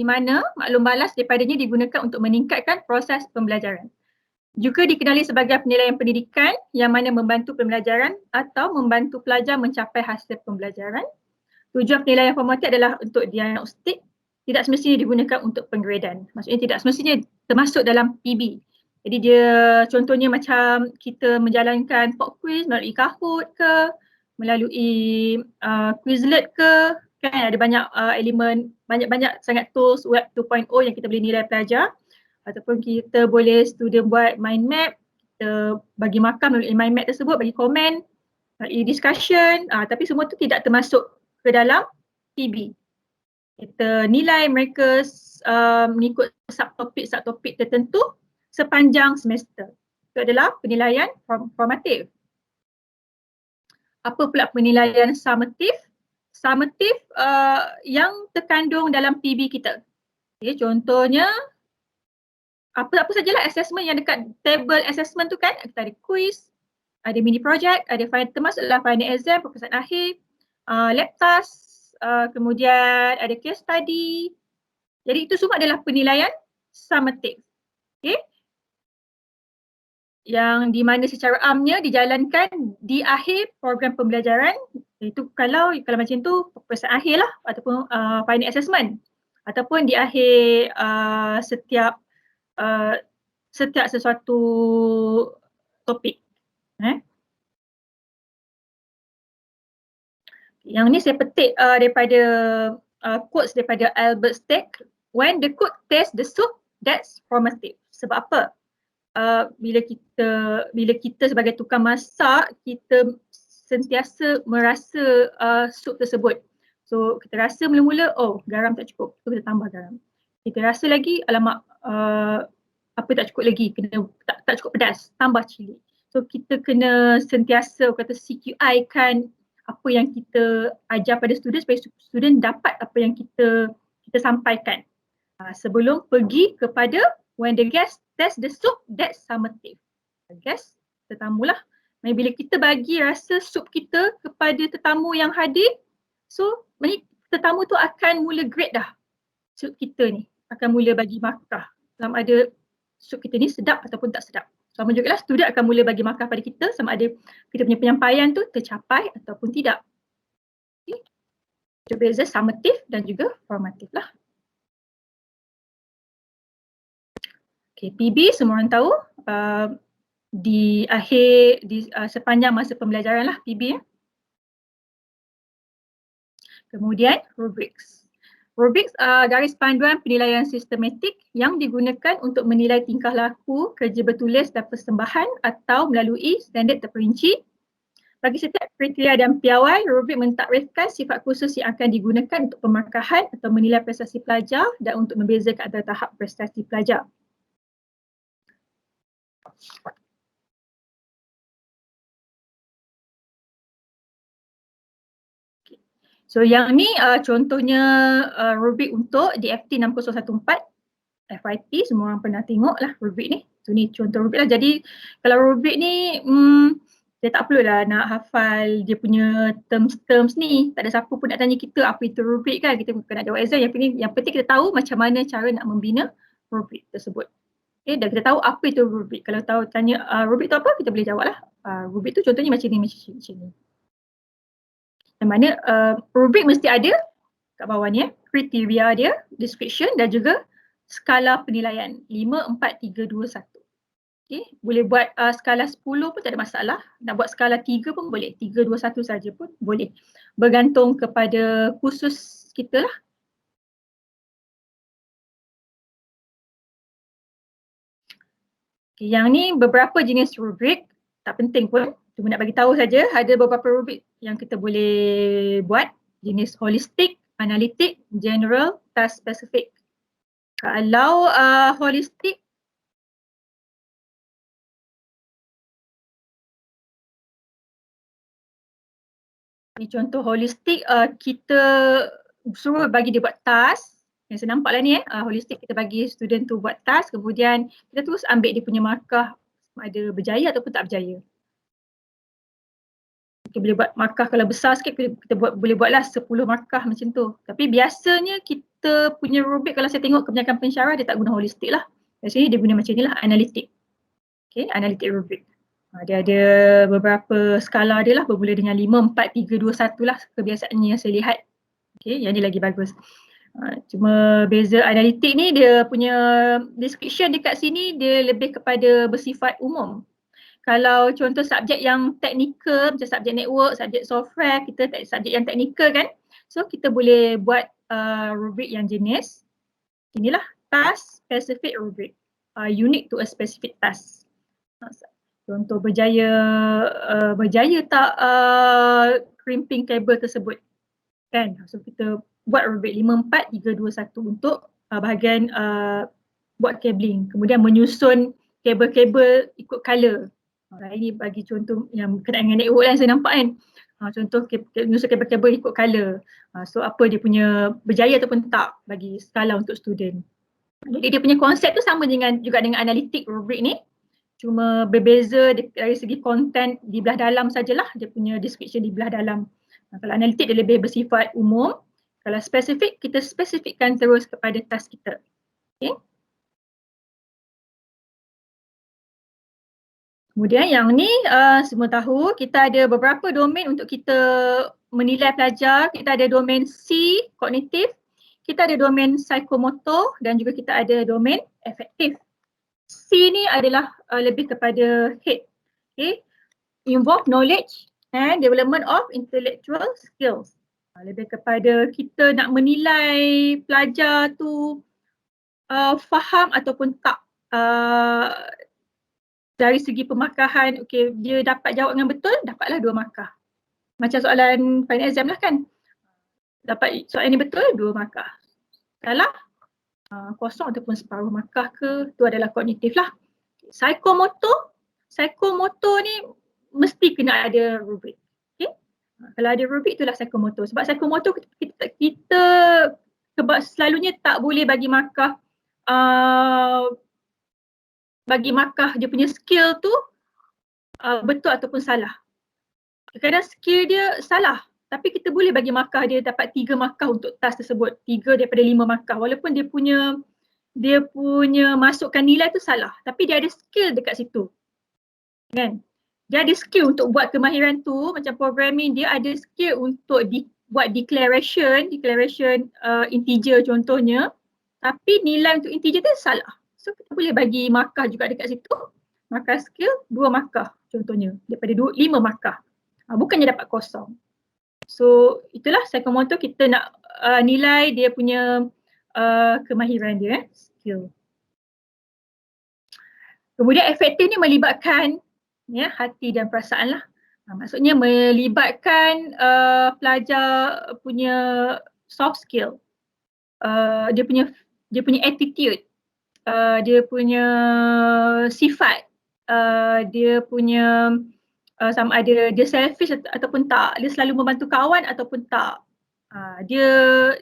mana maklum balas daripadanya digunakan untuk meningkatkan proses pembelajaran. Juga dikenali sebagai penilaian pendidikan yang mana membantu pembelajaran atau membantu pelajar mencapai hasil pembelajaran. Tujuan penilaian formatif adalah untuk diagnostik, tidak semestinya digunakan untuk penggradan. Maksudnya tidak semestinya termasuk dalam PB. Jadi dia contohnya macam kita menjalankan pop quiz melalui Kahoot ke, melalui Quizlet ke, kan ada banyak elemen, banyak sangat tools web 2.0 yang kita boleh nilai pelajar. Ataupun kita boleh student buat mind map, kita bagi markah melalui mind map tersebut, bagi komen, melalui discussion, tapi semua tu tidak termasuk ke dalam PB. Kita nilai mereka mengikut subtopik tertentu sepanjang semester. Itu adalah penilaian formatif. Apa pula penilaian summative? Summative yang terkandung dalam PB kita. Okay, contohnya apa sajalah assessment yang dekat table assessment tu kan, kita ada quiz, ada mini project, ada final, termasuklah final exam, peperiksaan akhir, lab task, kemudian ada case study. Jadi itu semua adalah penilaian summative. Okay? Yang di mana secara amnya dijalankan di akhir program pembelajaran, itu kalau macam tu peperiksaan akhir lah ataupun final assessment, ataupun di akhir setiap sesuatu topik. Yang ni saya petik daripada quotes daripada Albert Speck. When the cook tastes the soup, that's formative. Sebab apa? Bila kita sebagai tukang masak, kita sentiasa merasa sup tersebut. So kita rasa mula-mula, oh garam tak cukup, kita tambah garam. Kita rasa lagi, alamak apa tak cukup lagi, kena tak cukup pedas, tambah cili. So kita kena sentiasa kata CQI kan apa yang kita ajar pada student supaya student dapat apa yang kita sampaikan. Sebelum pergi kepada when the guest taste the soup, that's summative. Guest, tetamu lah. Bila kita bagi rasa sup kita kepada tetamu yang hadir, so tetamu tu akan mula grade dah sup kita ni. Akan mula bagi markah. Sama ada sup kita ni sedap ataupun tak sedap. Sama juga lah student akan mula bagi markah pada kita sama ada kita punya penyampaian tu tercapai ataupun tidak. Okay. Berbeza summative dan juga formative lah. Okay, PB semua orang tahu di akhir, sepanjang masa pembelajaran lah PB. Kemudian rubrics. Rubrics garis panduan penilaian sistematik yang digunakan untuk menilai tingkah laku, kerja bertulis dan persembahan atau melalui standard terperinci. Bagi setiap kriteria dan piawai, rubrik mentakrifkan sifat khusus yang akan digunakan untuk pemarkahan atau menilai prestasi pelajar dan untuk membezakan antara tahap prestasi pelajar. So yang ni contohnya rubrik untuk DFT 6014 FYP, semua orang pernah tengok lah rubrik ni. So ni contoh rubrik lah. Jadi kalau rubrik ni dia tak perlulah nak hafal dia punya terms-terms ni. Tak ada siapa pun nak tanya kita apa itu rubrik kan. Kita bukan nak jawab exam. Yang penting kita tahu macam mana cara nak membina rubrik tersebut. Okay, dan kita tahu apa itu rubrik. Kalau tahu tanya rubrik tu apa, kita boleh jawab lah. Rubrik tu contohnya macam ni. Yang mana rubrik mesti ada kat bawah ni kriteria dia, description dan juga skala penilaian 5, 4, 3, 2, 1. Okay, boleh buat skala 10 pun tak ada masalah. Nak buat skala 3 pun boleh. 3, 2, 1 saja pun boleh. Bergantung kepada khusus kita lah. Okay, yang ni beberapa jenis rubrik. Tak penting pun. Cuma nak bagi tahu saja ada beberapa rubrik yang kita boleh buat. Jenis holistik, analitik, general, task specific. Kalau holistik, ni contoh holistik, kita suruh bagi dia buat task. Yang saya nampak lah ni holistik kita bagi student tu buat task, kemudian kita terus ambil dia punya markah ada berjaya ataupun tak berjaya. Kita boleh buat markah kalau besar sikit, kita boleh buatlah 10 markah macam tu. Tapi biasanya kita kita punya rubrik, kalau saya tengok kebanyakan pensyarah dia tak guna holistik lah. Biasanya dia guna macam ni lah, analitik. Okay, analitik rubrik. Dia ada beberapa skala dia lah, bermula dengan 5, 4, 3, 2, 1 lah kebiasaannya yang saya lihat. Okay, yang ni lagi bagus. Cuma beza analitik ni dia punya description dekat sini dia lebih kepada bersifat umum. Kalau contoh subjek yang teknikal macam subjek network, subjek software, kita subjek yang teknikal kan. So kita boleh buat rubrik yang jenis inilah task specific rubric. Unique to a specific task. Contoh berjaya tak crimping kabel tersebut. Kan? So kita buat rubrik 5, 4, 3, 2, 1 untuk bahagian buat cabling. Kemudian menyusun kabel-kabel ikut color. Ini bagi contoh yang berkenaan dengan network lah saya nampak kan. Contoh menyusun kabel-kabel ikut color. So apa dia punya berjaya ataupun tak bagi skala untuk student. Jadi dia punya konsep tu sama juga dengan analitik rubrik ni. Cuma berbeza dari segi konten di belah dalam sajalah, dia punya description di belah dalam. Kalau analitik dia lebih bersifat umum, kalau spesifik kita spesifikkan terus kepada task kita. Okay. Kemudian yang ni semua tahu kita ada beberapa domain untuk kita menilai pelajar. Kita ada domain C, kognitif, kita ada domain psikomotor dan juga kita ada domain efektif. C ni adalah lebih kepada head. Okay. Involve knowledge and development of intellectual skills. Lebih kepada kita nak menilai pelajar tu faham ataupun tak dari segi pemakahan. Okay, dia dapat jawab dengan betul, dapatlah 2 markah. Macam soalan final exam lah kan. Dapat soalan ni betul, 2 markah. Salah, kosong ataupun separuh markah ke, tu adalah kognitif lah. Psikomotor ni mesti kena ada rubrik. Okay? Kalau ada rubrik itulah psikomotor. Sebab psikomotor kita selalunya tak boleh bagi markah dia punya skill tu betul ataupun salah. Kadang skill dia salah tapi kita boleh bagi markah dia dapat 3 markah untuk task tersebut. 3 daripada 5 markah walaupun dia punya masukkan nilai tu salah tapi dia ada skill dekat situ. Kan? Dia ada skill untuk buat kemahiran tu, macam programming dia ada skill untuk buat declaration integer contohnya, tapi nilai untuk integer tu salah. So kita boleh bagi markah juga dekat situ. Markah skill 2 markah contohnya daripada 5 markah. Bukannya dapat kosong. So itulah psikomotor kita nak nilai dia punya kemahiran dia, skill. Kemudian efektif ni melibatkan hati dan perasaan lah. Maksudnya melibatkan pelajar punya soft skill, dia punya attitude, dia punya sifat, dia punya sama ada dia selfish ataupun tak, dia selalu membantu kawan ataupun tak, dia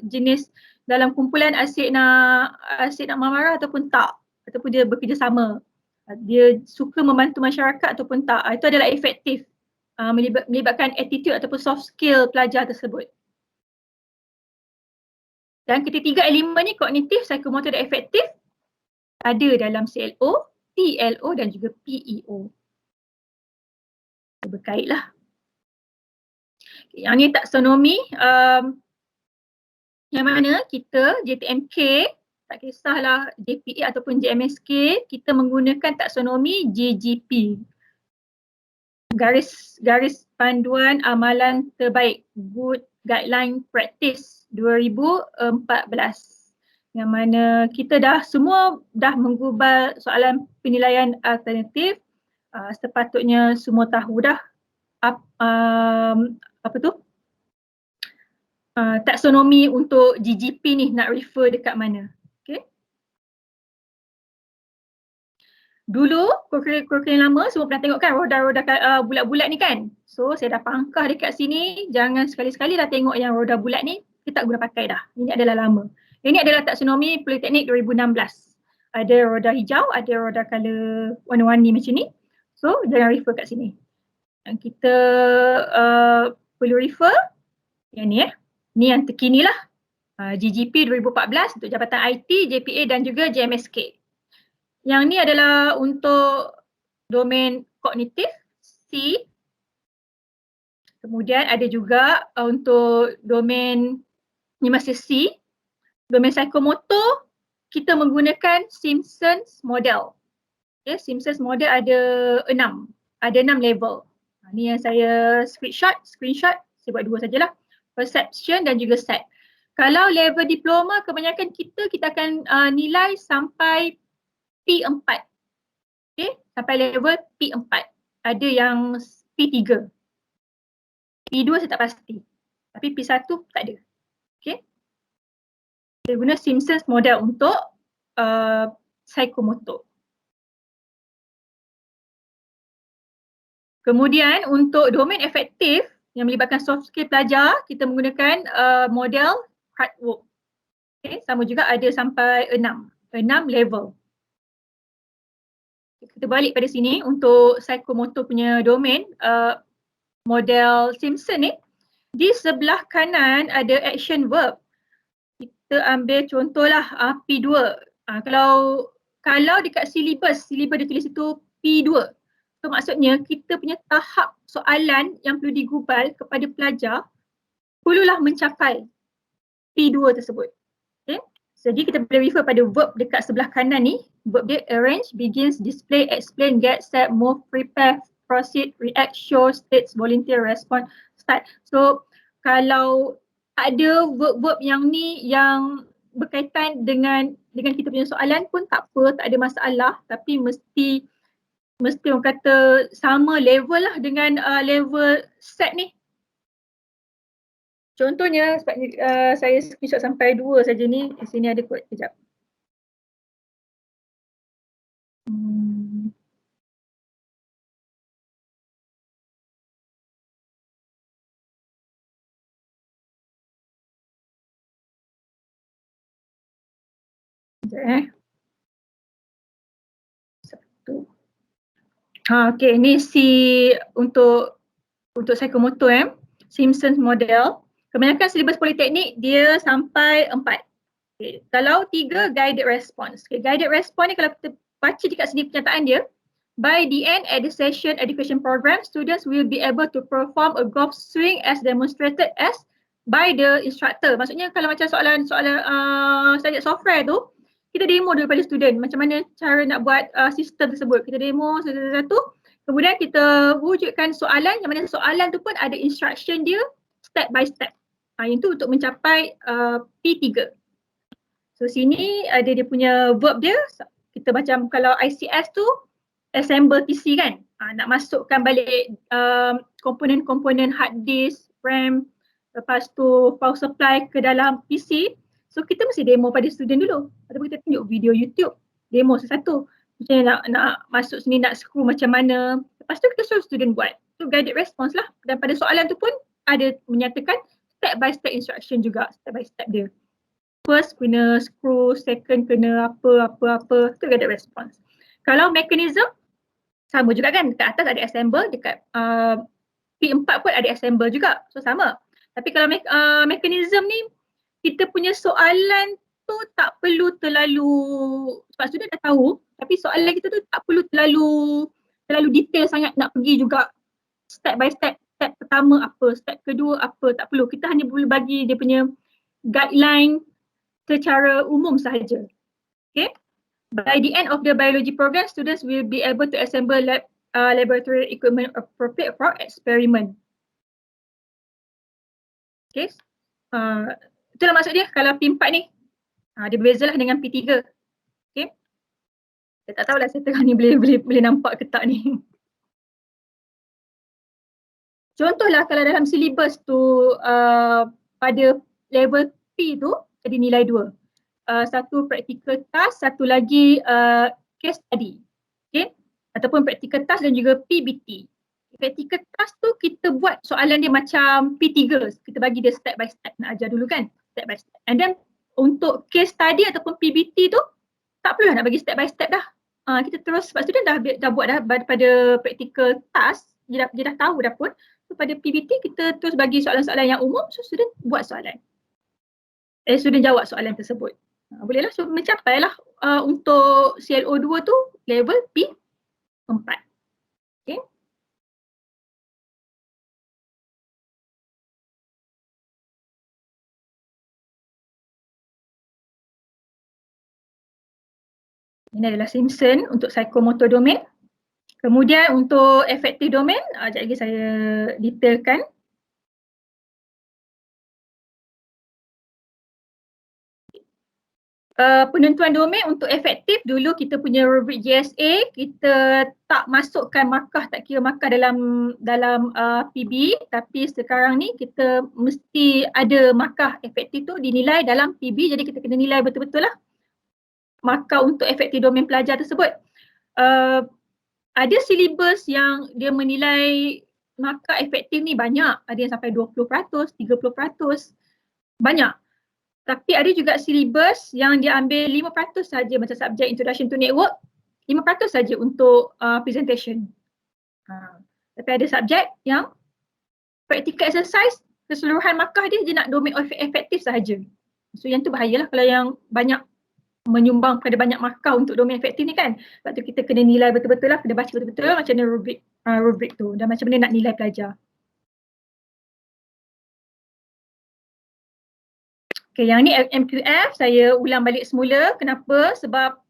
jenis dalam kumpulan asyik nak marah ataupun tak, ataupun dia bekerjasama, dia suka membantu masyarakat ataupun tak. Itu adalah efektif, melibatkan attitude ataupun soft skill pelajar tersebut. Dan ketiga elemen ni kognitif, psikomotor dan efektif ada dalam CLO, TLO dan juga PEO. Berkaitlah. Yang ni taksonomi, yang mana kita JTMK, tak kisahlah JPA ataupun JMSK, kita menggunakan taksonomi JGP. Garis panduan amalan terbaik, Good Guideline Practice 2014. Yang mana kita semua dah menggubal soalan penilaian alternatif. Sepatutnya semua tahu dah taksonomi untuk GGP ni nak refer dekat mana. Okay. Dulu kurikulum lama semua pernah tengok kan roda-roda bulat-bulat ni kan. So saya dah pangkah dekat sini, jangan sekali-sekali dah tengok yang roda bulat ni, kita tak guna pakai dah. Ini adalah lama. Ini adalah taksonomi Politeknik 2016. Ada roda hijau, ada roda color warna-warni macam ni. So jangan refer kat sini. Yang kita perlu refer yang ni Ni yang terkini lah. GGP 2014 untuk Jabatan IT, JPA dan juga JMSK. Yang ni adalah untuk domain kognitif C. Kemudian ada juga untuk domain ni masih C. Domain psikomotor kita menggunakan Simpsons model. Okay, Simpsons model ada 6. Ada 6 level. Ni yang saya screenshot. Saya buat 2 sajalah. Perception dan juga set. Kalau level diploma kebanyakan kita akan nilai sampai P4. Okay, sampai level P4. Ada yang P3. P2 saya tak pasti. Tapi P1 tak ada. Okay. Kita guna Simpsons model untuk psikomotor. Kemudian untuk domain efektif yang melibatkan soft skill pelajar, kita menggunakan model hard work. Okay, sama juga ada sampai 6 level. Kita balik pada sini untuk psikomotor punya domain, model Simpson ni. Di sebelah kanan ada action verb. Kita ambil contohlah P2. Kalau dekat silibus dia tulis itu P2. So maksudnya kita punya tahap soalan yang perlu digubal kepada pelajar perlulah mencapai P2 tersebut. Okay. Jadi kita boleh refer pada verb dekat sebelah kanan ni. Verb dia arrange, begins, display, explain, get, set, move, prepare, proceed, react, show, states, volunteer, respond, start. So kalau ada verb-verb yang ni yang berkaitan dengan kita punya soalan pun tak apa, tak ada masalah, tapi mesti orang kata sama level lah dengan level set ni. Contohnya saya screenshot sampai 2 saja ni. Di sini ada kod, kejap. Satu. Okay, ni untuk psikomotor Simpsons model. Kebanyakan silibus politeknik dia sampai 4. Okay. Kalau 3 guided response. Okay, guided response ni kalau kita baca dekat sini pernyataan dia, by the end at the session education program, students will be able to perform a golf swing as demonstrated as by the instructor. Maksudnya kalau macam soalan subjek software tu, kita demo daripada student macam mana cara nak buat sistem tersebut. Kita demo satu-satu. Kemudian kita wujudkan soalan yang mana soalan tu pun ada instruction dia step by step. Yang tu untuk mencapai P3. So sini ada dia punya verb dia. Kita macam kalau ICS tu assemble PC kan. Nak masukkan balik komponen-komponen hard disk, RAM, lepas tu power supply ke dalam PC. So kita mesti demo pada student dulu. Ataupun kita tunjuk video YouTube, demo satu-satu. Macam nak masuk sini nak screw macam mana. Lepas tu kita suruh student buat. So guided response lah. Dan pada soalan tu pun ada menyatakan step by step instruction juga. Step by step dia. First kena screw, second kena apa. Tu guided response. Kalau mechanism, sama juga kan. Dekat atas ada assemble, dekat P4 pun ada assemble juga. So sama. Tapi kalau mechanism ni, kita punya soalan tu tak perlu terlalu, sebab student dah tahu, tapi soalan kita tu tak perlu terlalu detail sangat nak pergi juga step by step. Step pertama apa, step kedua apa, tak perlu. Kita hanya boleh bagi dia punya guideline secara umum sahaja. Okay. By the end of the biology program, students will be able to assemble laboratory equipment appropriate for experiment. Okay. Itulah maksud dia kalau P4 ni. Dia berbezalah dengan P3. Okay. Saya tak tahulah saya tengah ni boleh nampak ke tak ni. Contohlah kalau dalam silibus tu pada level P tu ada nilai 2. Satu practical task, satu lagi case study. Okay. Ataupun practical task dan juga PBT. Practical task tu kita buat soalan dia macam P3. Kita bagi dia step by step. Nak ajar dulu kan? Step by step. And then untuk case study ataupun PBT tu tak perlu nak bagi step by step dah. Kita terus, sebab student dah buat dah pada practical task, dia dah tahu dah pun. So pada PBT kita terus bagi soalan-soalan yang umum, so student buat soalan. student jawab soalan tersebut. Bolehlah, so mencapailah untuk CLO2 tu level P4. Okay. Ini adalah Simpson untuk psychomotor domain. Kemudian untuk affective domain, sekejap lagi saya detailkan. Penentuan domain untuk efektif, dulu kita punya rubrik GSA, kita tak masukkan markah, tak kira markah dalam PB, tapi sekarang ni kita mesti ada markah efektif tu dinilai dalam PB, jadi kita kena nilai betul-betul lah markah untuk efektif domain pelajar tersebut. Ada silibus yang dia menilai markah efektif ni banyak, ada yang sampai 20%, 30%, banyak. Tapi ada juga silibus yang dia ambil 5% saja macam subjek Introduction to Network, 5% saja untuk presentation. Tapi ada subjek yang practical exercise, keseluruhan markah dia nak domain efektif sahaja. So yang tu bahayalah kalau yang banyak menyumbang pada banyak markah untuk domain efektif ni kan. Sebab tu kita kena nilai betul-betul lah, kena baca betul-betul lah macam mana rubrik tu dan macam mana nak nilai pelajar. Okay, yang ni MQF, saya ulang balik semula. Kenapa? Sebab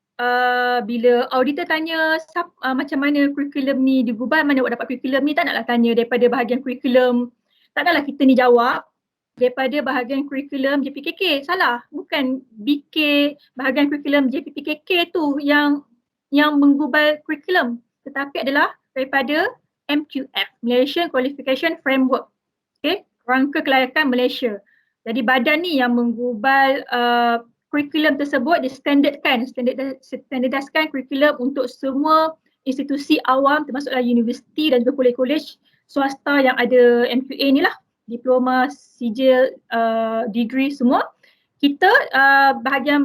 bila auditor tanya macam mana kurikulum ni digubal, mana awak dapat kurikulum ni, tak naklah tanya daripada bahagian kurikulum. Tak naklah kita ni jawab daripada bahagian kurikulum JPKK. Salah. Bukan BK bahagian kurikulum JPKK tu yang menggubal kurikulum. Tetapi adalah daripada MQF, Malaysian Qualification Framework. Okay, Rangka Kelayakan Malaysia. Jadi badan ni yang menggubal kurikulum tersebut, standardiskan kurikulum untuk semua institusi awam termasuklah universiti dan juga kolej-kolej swasta yang ada MQA ni lah, diploma, sijil, degree semua. Kita bahagian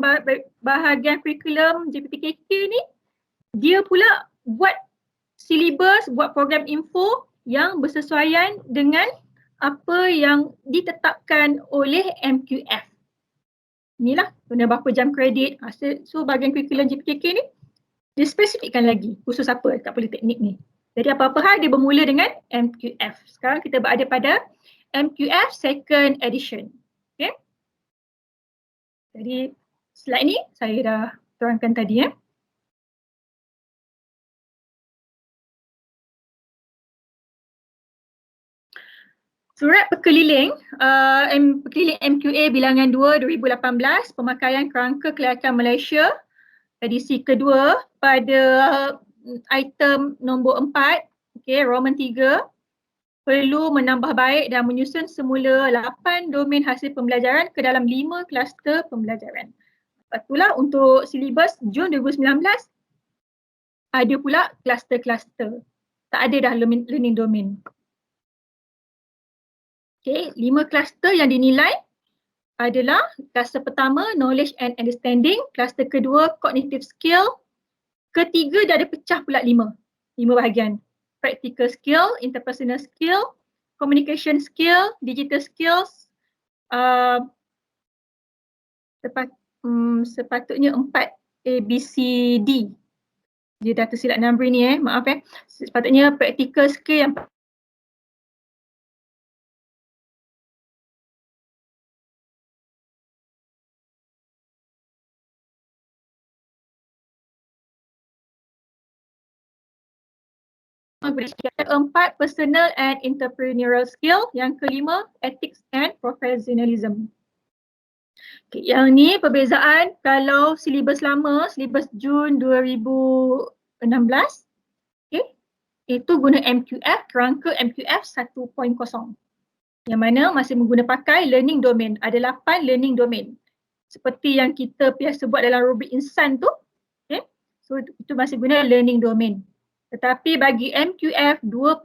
kurikulum JPPKK ni, dia pula buat silibus, buat program info yang bersesuaian dengan apa yang ditetapkan oleh MQF. Inilah guna berapa jam kredit. So bahagian kurikulum JPKK ni dia spesifikkan lagi khusus apa kat politeknik ni. Jadi apa-apa hal dia bermula dengan MQF. Sekarang kita berada pada MQF second edition. Okay. Jadi slide ni saya dah terangkan tadi . Surat Perkeliling MQA bilangan 2 2018, pemakaian kerangka kelayakan Malaysia, edisi kedua pada item nombor 4, okay, Roman 3, perlu menambah baik dan menyusun semula 8 domain hasil pembelajaran ke dalam 5 kluster pembelajaran. Lepas itulah untuk silibus Jun 2019 ada pula kluster-kluster. Tak ada dah learning domain. Okay, 5 kluster yang dinilai adalah kluster pertama knowledge and understanding, kluster kedua cognitive skill, ketiga dah ada pecah pula 5 bahagian. Practical skill, interpersonal skill, communication skill, digital skills, sepatutnya 4 ABCD. Dia dah tersilap number ni maaf sepatutnya practical skill yang keempat personal and entrepreneurial skill, yang kelima ethics and professionalism. Okay, yang ni perbezaan kalau silibus lama, silibus Jun 2016, okay, itu guna MQF, kerangka MQF 1.0 yang mana masih mengguna pakai learning domain. Ada 8 learning domain seperti yang kita biasa buat dalam rubrik insan tu, okay. So itu masih guna learning domain. Tetapi bagi MQF 2.0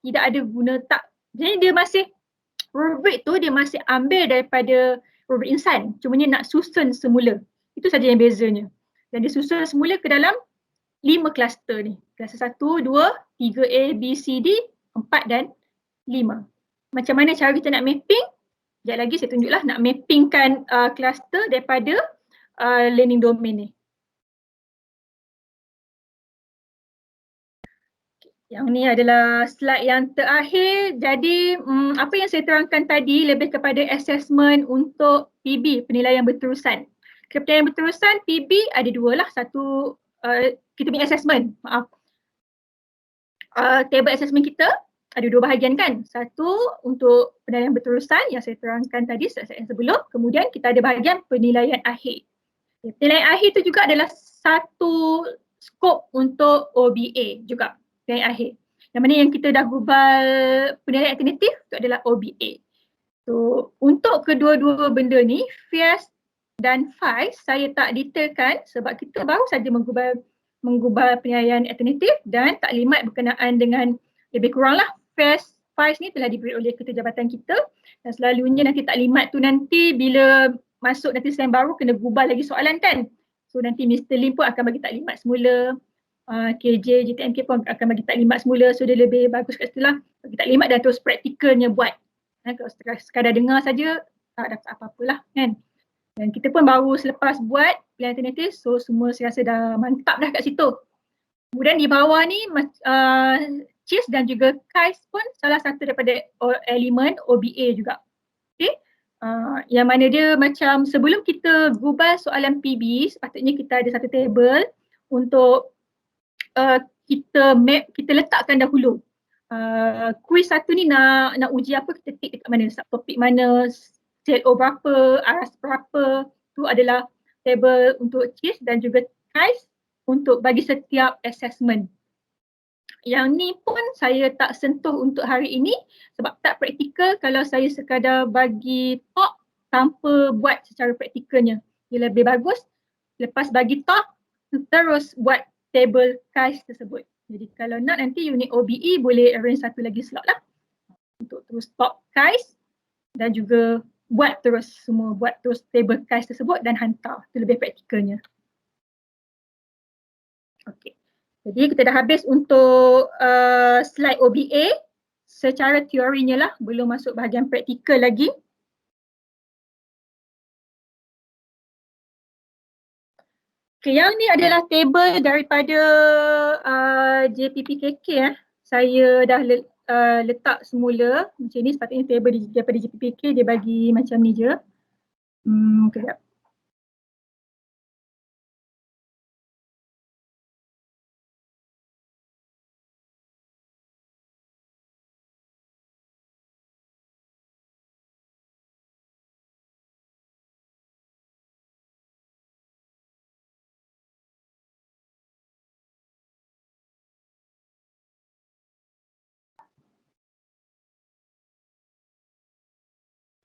tidak ada guna tak. Jadi dia masih, rubrik tu dia masih ambil daripada rubrik insan. Cumanya nak susun semula. Itu saja yang bezanya. Dan dia susun semula ke dalam 5 kluster ni. Kluster 1, 2, 3 A, B, C, D, 4 dan 5. Macam mana cara kita nak mapping? Sekejap lagi saya tunjuklah nak mappingkan cluster daripada learning domain ni. Yang ni adalah slide yang terakhir. Jadi apa yang saya terangkan tadi lebih kepada assessment untuk PB, penilaian berterusan. Penilaian berterusan PB ada dua lah. Satu kita punya assessment, table assessment kita ada dua bahagian kan. Satu untuk penilaian berterusan yang saya terangkan tadi slide sebelum. Kemudian kita ada bahagian penilaian akhir. Penilaian akhir itu juga adalah satu skop untuk OBA juga. Penilaian akhir. Yang mana yang kita dah gubal penilaian alternatif itu adalah OBA. So, untuk kedua-dua benda ni, FIES dan FAIS saya tak detailkan sebab kita baru saja menggubal penilaian alternatif dan taklimat berkenaan dengan lebih kuranglah FAIS ni telah diberi oleh Ketua Jabatan kita dan selalunya nanti taklimat tu nanti bila masuk nanti selain baru kena gubal lagi soalan kan. So nanti Mr. Lim pun akan bagi taklimat semula. KJ, JTMK pun akan bagi taklimat semula, so dia lebih bagus kat situ lah bagi taklimat dan terus praktikalnya buat. Kalau sekadar dengar saja tak dapat apa-apalah kan. Dan kita pun baru selepas buat pilihan alternatif, so semua saya rasa dah mantap dah kat situ. Kemudian di bawah ni CIS dan juga KAIS pun salah satu daripada elemen OBA juga. Okay. Yang mana dia macam sebelum kita gubal soalan PB, sepatutnya kita ada satu table untuk kita letakkan dahulu. Kuis satu ni nak uji apa, kita tik dekat mana, subtopik mana, CLO berapa, aras berapa, tu adalah table untuk CIS dan juga KAIS untuk bagi setiap assessment. Yang ni pun saya tak sentuh untuk hari ini sebab tak praktikal kalau saya sekadar bagi talk tanpa buat secara praktikalnya. Dia lebih bagus lepas bagi talk terus buat table KAIS tersebut. Jadi kalau nak nanti unit OBE boleh arrange satu lagi slot lah untuk terus talk KAIS dan juga buat terus table KAIS tersebut dan hantar. Itu lebih praktikalnya. Okey. Jadi kita dah habis untuk slide OBA secara teorinya lah, belum masuk bahagian praktikal lagi. Okay, yang ni adalah table daripada JPPKK. Saya dah letak semula macam ni, sepatutnya table daripada JPPK dia bagi macam ni je. Kejap.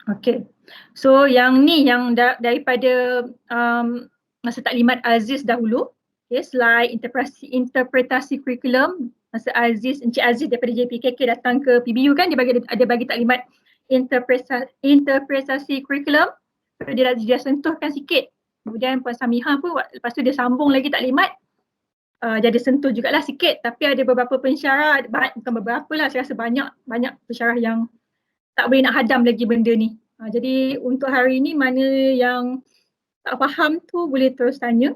Okay, so yang ni yang daripada masa taklimat Aziz dahulu, okay, slide interpretasi kurikulum masa Encik Aziz daripada JPKK datang ke PBU kan, dia bagi taklimat interpretasi kurikulum, so dia sentuhkan sikit. Kemudian Puan Samihah pun lepas tu dia sambung lagi taklimat, jadi sentuh jugalah sikit, tapi ada beberapa pensyarah, bukan beberapa lah, saya rasa banyak pensyarah yang tak boleh nak hadam lagi benda ni. Jadi untuk hari ni mana yang tak faham tu boleh terus tanya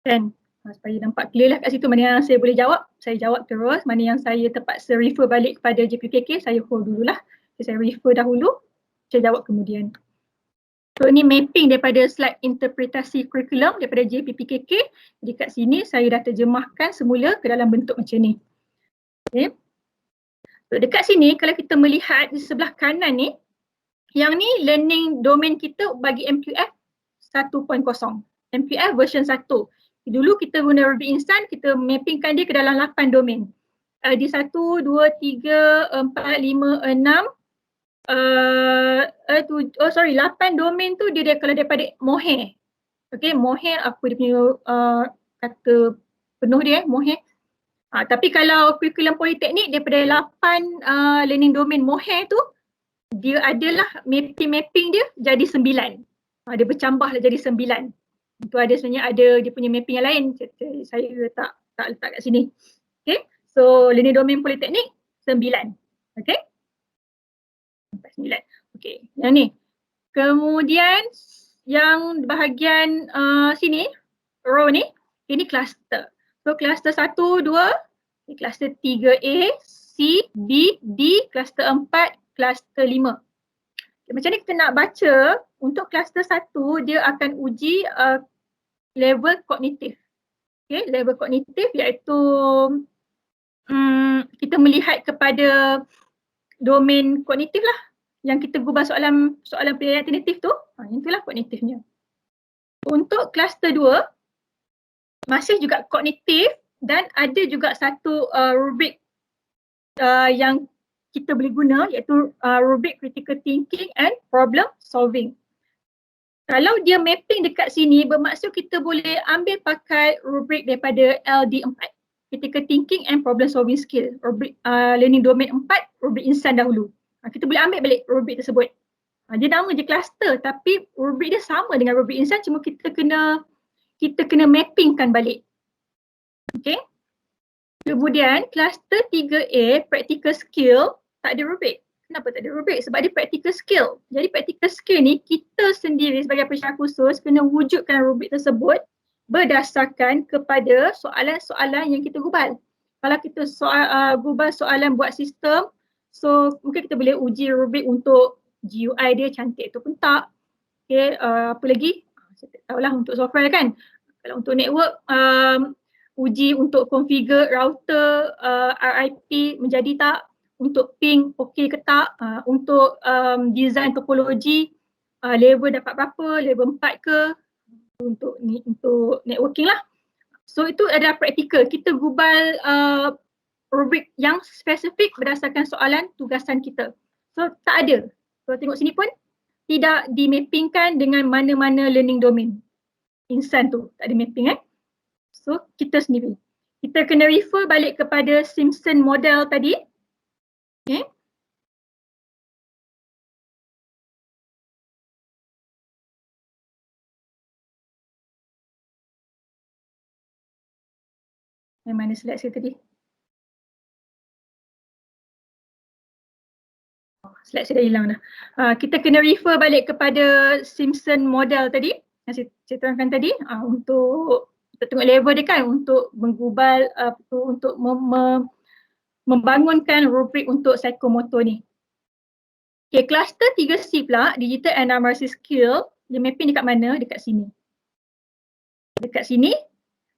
kan, supaya nampak clear lah kat situ mana yang saya boleh jawab, saya jawab terus. Mana yang saya terpaksa refer balik kepada JPKK, saya hold dululah. Saya refer dahulu, saya jawab kemudian. So ni mapping daripada slide interpretasi kurikulum daripada JPPKK. Jadi kat sini saya dah terjemahkan semula ke dalam bentuk macam ni. Okay. So, dekat sini kalau kita melihat di sebelah kanan ni, yang ni learning domain kita bagi MQF 1.0. MQF version 1. Dulu kita guna Ruby Instant, kita mappingkan dia ke dalam 8 domain. Di 1, 2, 3, 4, 5, 6, 8 domain tu dia kalau daripada Mohair. Okay, Mohair apa dia punya kata penuh dia, Mohair. Tapi kalau kurikulum politeknik daripada 8 learning domain Mohair tu, dia adalah mapping dia jadi 9. Dia bercambah lah jadi 9. Itu ada sebenarnya ada dia punya mapping yang lain. Saya tak letak kat sini. Okay, so learning domain politeknik 9. Okay. 9. Okay, Yang ni. Kemudian yang bahagian sini, row ni, ini cluster. So cluster 1, 2, cluster 3A, C, B, D, cluster 4, cluster 5. Okay, macam ni kita nak baca, untuk cluster 1 dia akan uji level kognitif. Okay, level kognitif iaitu kita melihat kepada domain kognitif lah. Yang kita gubal soalan pilihan alternatif tu, itulah kognitifnya. Untuk kluster 2, masih juga kognitif dan ada juga satu rubrik yang kita boleh guna iaitu rubrik critical thinking and problem solving. Kalau dia mapping dekat sini, bermaksud kita boleh ambil pakai rubrik daripada LD4. Critical thinking and problem solving skill. Rubrik learning domain 4, rubrik insan dahulu. Kita boleh ambil balik rubrik tersebut. Dia nama je cluster tapi rubrik dia sama dengan rubrik insan, cuma kita kena mappingkan balik. Okay. Kemudian cluster 3A, practical skill, tak ada rubrik. Kenapa tak ada rubrik? Sebab dia practical skill. Jadi practical skill ni kita sendiri sebagai pensyarah khusus kena wujudkan rubrik tersebut berdasarkan kepada soalan-soalan yang kita gubal. Kalau kita gubal soalan buat sistem, so mungkin kita boleh uji rubrik untuk GUI dia cantik ataupun tak. Okay, apa lagi? Saya tak tahulah untuk software kan. Kalau untuk network, uji untuk configure router RIP menjadi tak. Untuk ping okey ke tak. Untuk design topologi, level dapat berapa, level 4 ke. Untuk networking lah. So itu adalah praktikal. Kita gubal rubrik yang spesifik berdasarkan soalan tugasan kita. So tak ada. Kalau tengok sini pun tidak dimappingkan dengan mana-mana learning domain. Insan tu tak ada mapping So kita sendiri. Kita kena refer balik kepada Simpson model tadi. Okay. Yang mana slide saya tadi? Slide saya dah hilang dah. Kita kena refer balik kepada Simpson model tadi yang saya terangkan tadi untuk kita tengok level dia kan, untuk menggubal untuk membangunkan rubrik untuk psikomotor ni. Okay, cluster 3C pula, digital and numeracy skill, dia mapping dekat mana? Dekat sini. Dekat sini,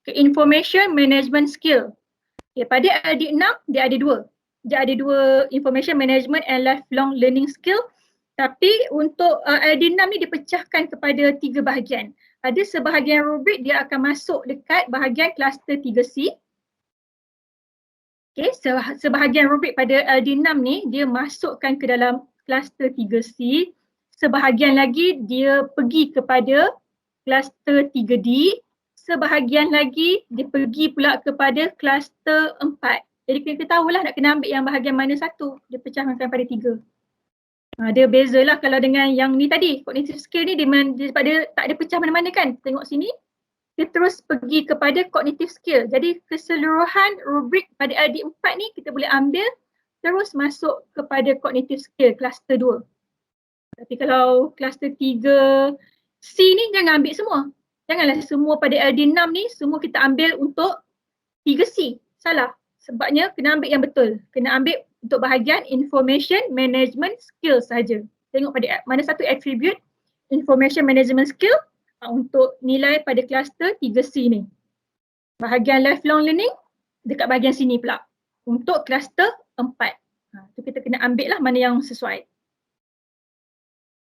ke information management skill. Okay, pada LD6 dia ada dua. Dia ada dua, information management and lifelong learning skill. Tapi untuk LD6 ni dipecahkan kepada 3 bahagian. Ada sebahagian rubrik dia akan masuk dekat bahagian cluster 3C. Okay, sebahagian rubrik pada LD6 ni dia masukkan ke dalam cluster 3C. Sebahagian lagi dia pergi kepada cluster 3D. Sebahagian lagi dia pergi pula kepada kluster 4. Jadi kita tahulah nak kena ambil yang bahagian mana satu. Dia pecahkan pada 3. Dia bezalah kalau dengan yang ni tadi. Cognitive skill ni dia sebab dia tak ada pecah mana-mana kan. Tengok sini. Dia terus pergi kepada cognitive skill. Jadi keseluruhan rubrik pada LD4 ni kita boleh ambil terus masuk kepada cognitive skill kluster 2. Tapi kalau kluster 3C ni jangan ambil semua. Janganlah semua pada LD6 ni semua kita ambil untuk 3C. Salah. Sebabnya kena ambil yang betul. Kena ambil untuk bahagian information management skill saja. Tengok pada mana satu attribute information management skill untuk nilai pada kluster 3C ni. Bahagian lifelong learning dekat bahagian sini pula. Untuk kluster 4. Tu kita kena ambil lah mana yang sesuai.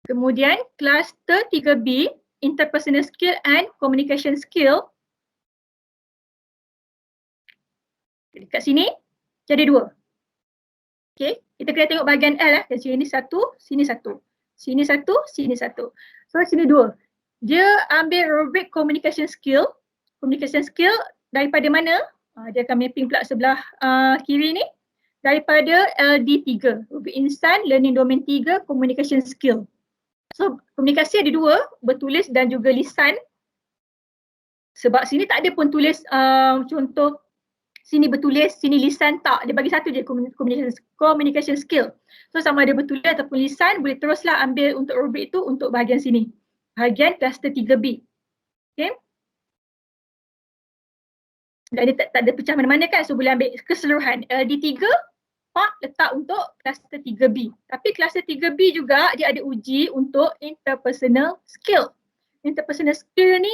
Kemudian kluster 3B interpersonal skill and communication skill. Dekat sini jadi 2. Okay, kita kena tengok bahagian L dari sini 1, sini 1. Sini 1, sini 1. So sini 2. Dia ambil rubrik communication skill. Communication skill daripada mana? Dia akan mapping pula sebelah kiri ni. Daripada LD3. Rubrik insan, learning domain 3, communication skill. So komunikasi ada 2, bertulis dan juga lisan. Sebab sini tak ada pun tulis contoh sini bertulis, sini lisan tak. Dia bagi satu je communication skill. So sama ada bertulis ataupun lisan, boleh teruslah ambil untuk rubrik tu untuk bahagian sini. Bahagian kluster 3B. Okay. Dan dia tak ada pecah mana-mana kan, so boleh ambil keseluruhan. LD3, Pak letak untuk kluster 3B. Tapi kluster 3B juga dia ada uji untuk interpersonal skill. Interpersonal skill ni,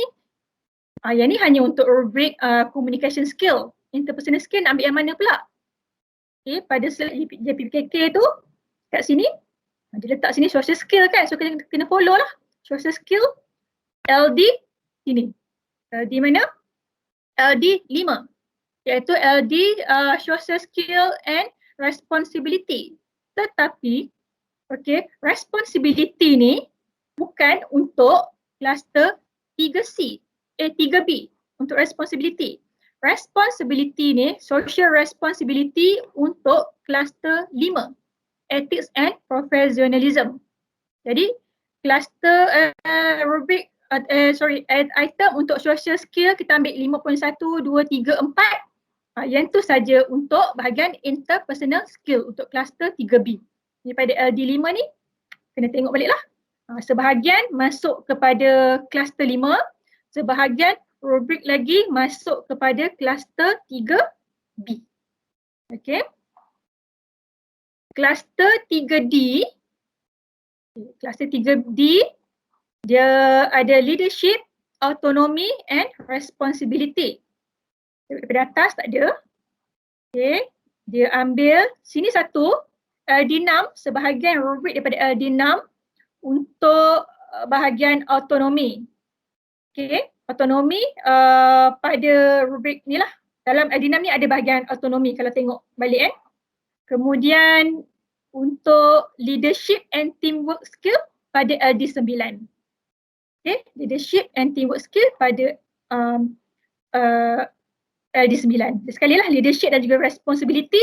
yang ni hanya untuk rubrik communication skill. Interpersonal skill nak ambil yang mana pula? Okay, pada slide JPPKK tu, kat sini, dia letak sini social skill kan, so kena follow lah. Social skill, LD, sini. LD mana? LD 5. Iaitu LD social skill and responsibility. Tetapi, okay, responsibility ni bukan untuk kluster 3C, 3B untuk responsibility. Responsibility ni, social responsibility untuk kluster 5, ethics and professionalism. Jadi, kluster rubrik, item untuk social skill kita ambil 5.1, 2, 3, 4. Yang tu saja untuk bahagian interpersonal skill untuk kluster 3B. Daripada LD5 ni, kena tengok balik lah. Sebahagian masuk kepada kluster 5, sebahagian rubrik lagi masuk kepada kluster 3B. Okay. Kluster 3D, kluster 3D, dia ada leadership, autonomy and responsibility. Daripada atas tak ada. Okay. Dia ambil sini satu, LD6, sebahagian rubrik daripada LD6 untuk bahagian autonomi. Okay. Autonomi pada rubrik ni lah. Dalam LD6 ni ada bahagian autonomi kalau tengok balik . Kemudian untuk leadership and teamwork skill pada LD9. Okay. Leadership and teamwork skill pada LD9. Sekali lah leadership dan juga responsibility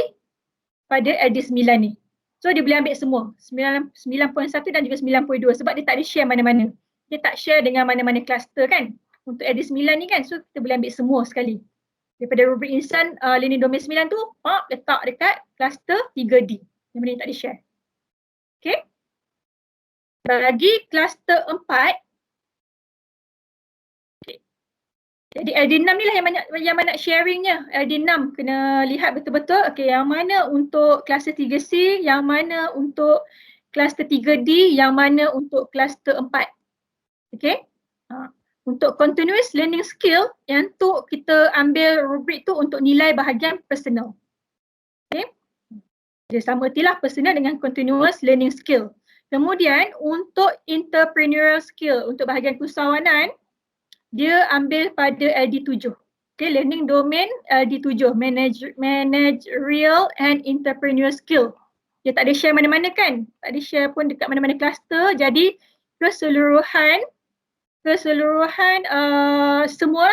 pada LD9 ni. So dia boleh ambil semua 9.1 dan juga 9.2 sebab dia tak ada share mana-mana. Dia tak share dengan mana-mana kluster kan untuk LD9 ni kan, so kita boleh ambil semua sekali. Daripada rubrik insan learning domain 9 tu, letak dekat kluster 3D yang mana dia tak ada share. Okay. Bagi kluster 4, jadi LD6 ni lah yang banyak sharingnya. LD6 kena lihat betul-betul okay, yang mana untuk kluster 3C, yang mana untuk kluster 3D, yang mana untuk kluster 4. Okay. Untuk continuous learning skill, yang tu kita ambil rubrik tu untuk nilai bahagian personal. Okay. Dia sama ertilah personal dengan continuous learning skill. Kemudian untuk entrepreneurial skill, untuk bahagian usahawanan, dia ambil pada LD7. Okay, learning domain LD7, managerial and entrepreneurial skill. Dia tak ada share mana-mana kan? Tak ada share pun dekat mana-mana kluster. Jadi keseluruhan semua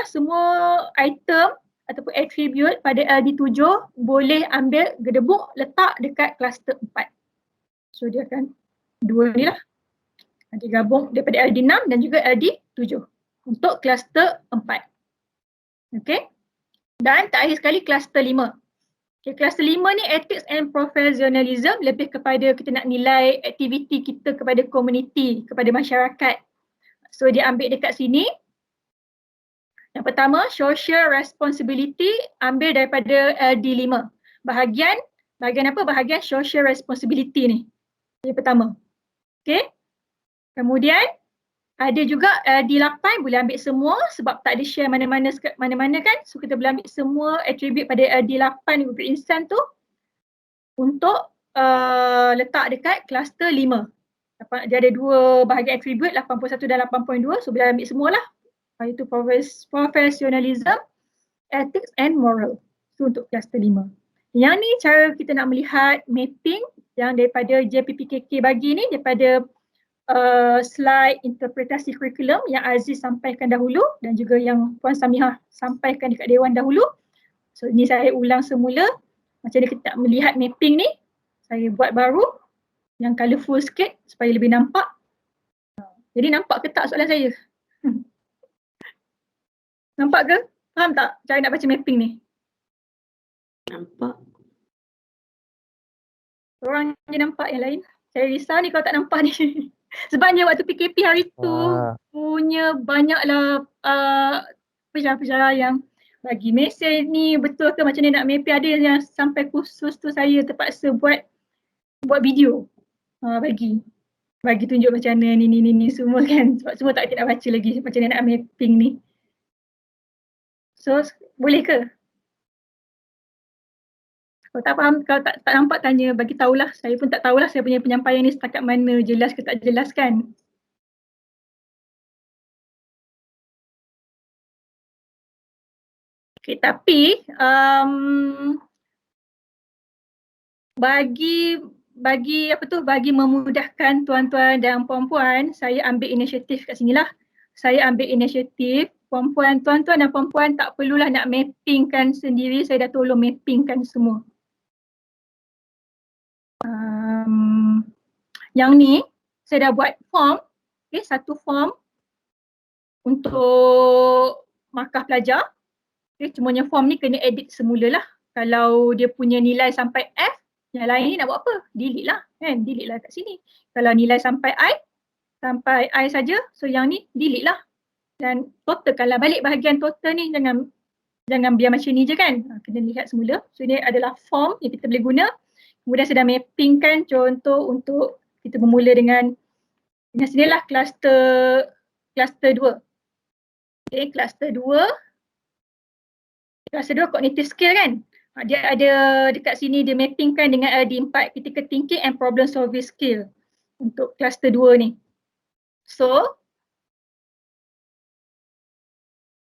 item ataupun attribute pada LD7 boleh ambil gedebuk letak dekat kluster 4. So dia akan dua ni lah. Nanti gabung daripada LD6 dan juga LD7. Untuk kluster 4. Okay. Dan terakhir sekali kluster 5. Okay, kluster 5 ni ethics and professionalism, lebih kepada kita nak nilai aktiviti kita kepada komuniti, kepada masyarakat. So dia ambil dekat sini. Yang pertama, social responsibility ambil daripada LD5. Bahagian apa? Bahagian social responsibility ni. Yang pertama. Okay. Kemudian ada juga LD8 boleh ambil semua sebab tak ada share mana-mana kan. So kita boleh ambil semua attribute pada LD8 rubrik insan tu untuk letak dekat kluster 5. Dia ada dua bahagian attribute 81 dan 8.2, so boleh ambil semualah. Itu professionalism, ethics and moral. So untuk kluster 5. Yang ni cara kita nak melihat mapping yang daripada JPPKK bagi ni, daripada slide interpretasi kurikulum yang Aziz sampaikan dahulu dan juga yang Puan Samihah sampaikan dekat Dewan dahulu. So ini saya ulang semula macam mana kita nak melihat mapping ni. Saya buat baru yang colourful sikit supaya lebih nampak. Jadi nampak ke tak soalan saya? Nampak ke? Faham tak cara nak baca mapping ni? Nampak. Orang je nampak yang lain. Saya risau ni kalau tak nampak ni. Sebabnya waktu PKP hari tu punya banyaklah penjara-penjara yang bagi mesej ni betul ke macam ni nak mapping. Ada yang sampai khusus tu saya terpaksa buat video bagi tunjuk macam mana ni semua kan. Sebab semua tak nak baca lagi macam mana nak mapping ni. So boleh ke? Kalau tak faham, kalau tak nampak tanya, bagi tahulah. Saya pun tak tahulah saya punya penyampaian ni setakat mana, jelas ke tak jelas kan. Okay, tapi bagi memudahkan tuan-tuan dan puan-puan, saya ambil inisiatif kat sinilah. Saya ambil inisiatif, tuan-tuan dan puan-puan tak perlulah nak mappingkan sendiri, saya dah tolong mappingkan semua. Yang ni saya dah buat form, satu form untuk markah pelajar. Cumanya form ni kena edit semula lah. Kalau dia punya nilai sampai F, yang lain ni nak buat apa? Delete lah kan, delete lah kat sini. Kalau nilai sampai I saja, so yang ni delete lah. Dan totalkanlah balik bahagian total ni, jangan biar macam ni je kan. Kena lihat semula. So ini adalah form yang kita boleh guna. Kemudian saya dah mappingkan contoh untuk kita bermula dengan sinilah kluster 2. Okay, kluster 2 cognitive skill kan. Dia ada dekat sini dia mappingkan dengan LD4, critical thinking and problem solving skill untuk kluster 2 ni. So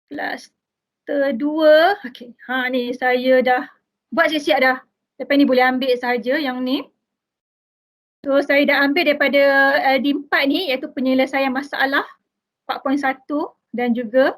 kluster 2, okay. Ni saya dah buat siap-siap dah. Lepas ni boleh ambil saja yang ni. So saya dah ambil daripada LD4 ni iaitu penyelesaian masalah 4.1 dan juga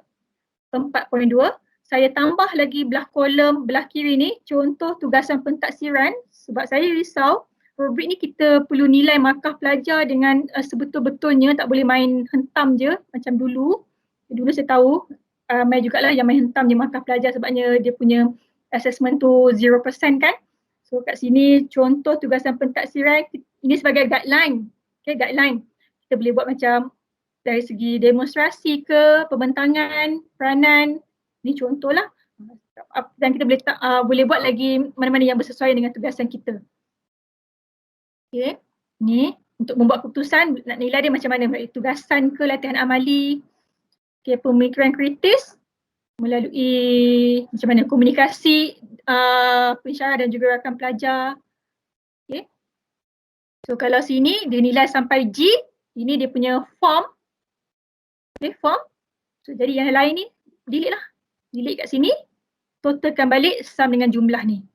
4.2. Saya tambah lagi belah kolom belah kiri ni contoh tugasan pentaksiran sebab saya risau rubrik ni kita perlu nilai markah pelajar dengan sebetul-betulnya, tak boleh main hentam je macam dulu. Dulu saya tahu main jugalah yang main hentam je markah pelajar sebabnya dia punya assessment tu 0% kan. So kat sini contoh tugasan pentaksiran ini sebagai guideline. Okay, guideline. Kita boleh buat macam dari segi demonstrasi ke, pembentangan, peranan. Ini contohlah. Dan kita boleh buat lagi mana-mana yang bersesuaian dengan tugasan kita. Okay. Ni untuk membuat keputusan nak nilai dia macam mana. Tugasan ke, latihan amali. Okay, pemikiran kritis melalui macam mana komunikasi pensyarah dan juga rakan pelajar. Okay. So kalau sini dia nilai sampai G, ini dia punya form. Okay, form. So jadi yang lain ni delete lah. Delete kat sini, totalkan balik sum dengan jumlah ni.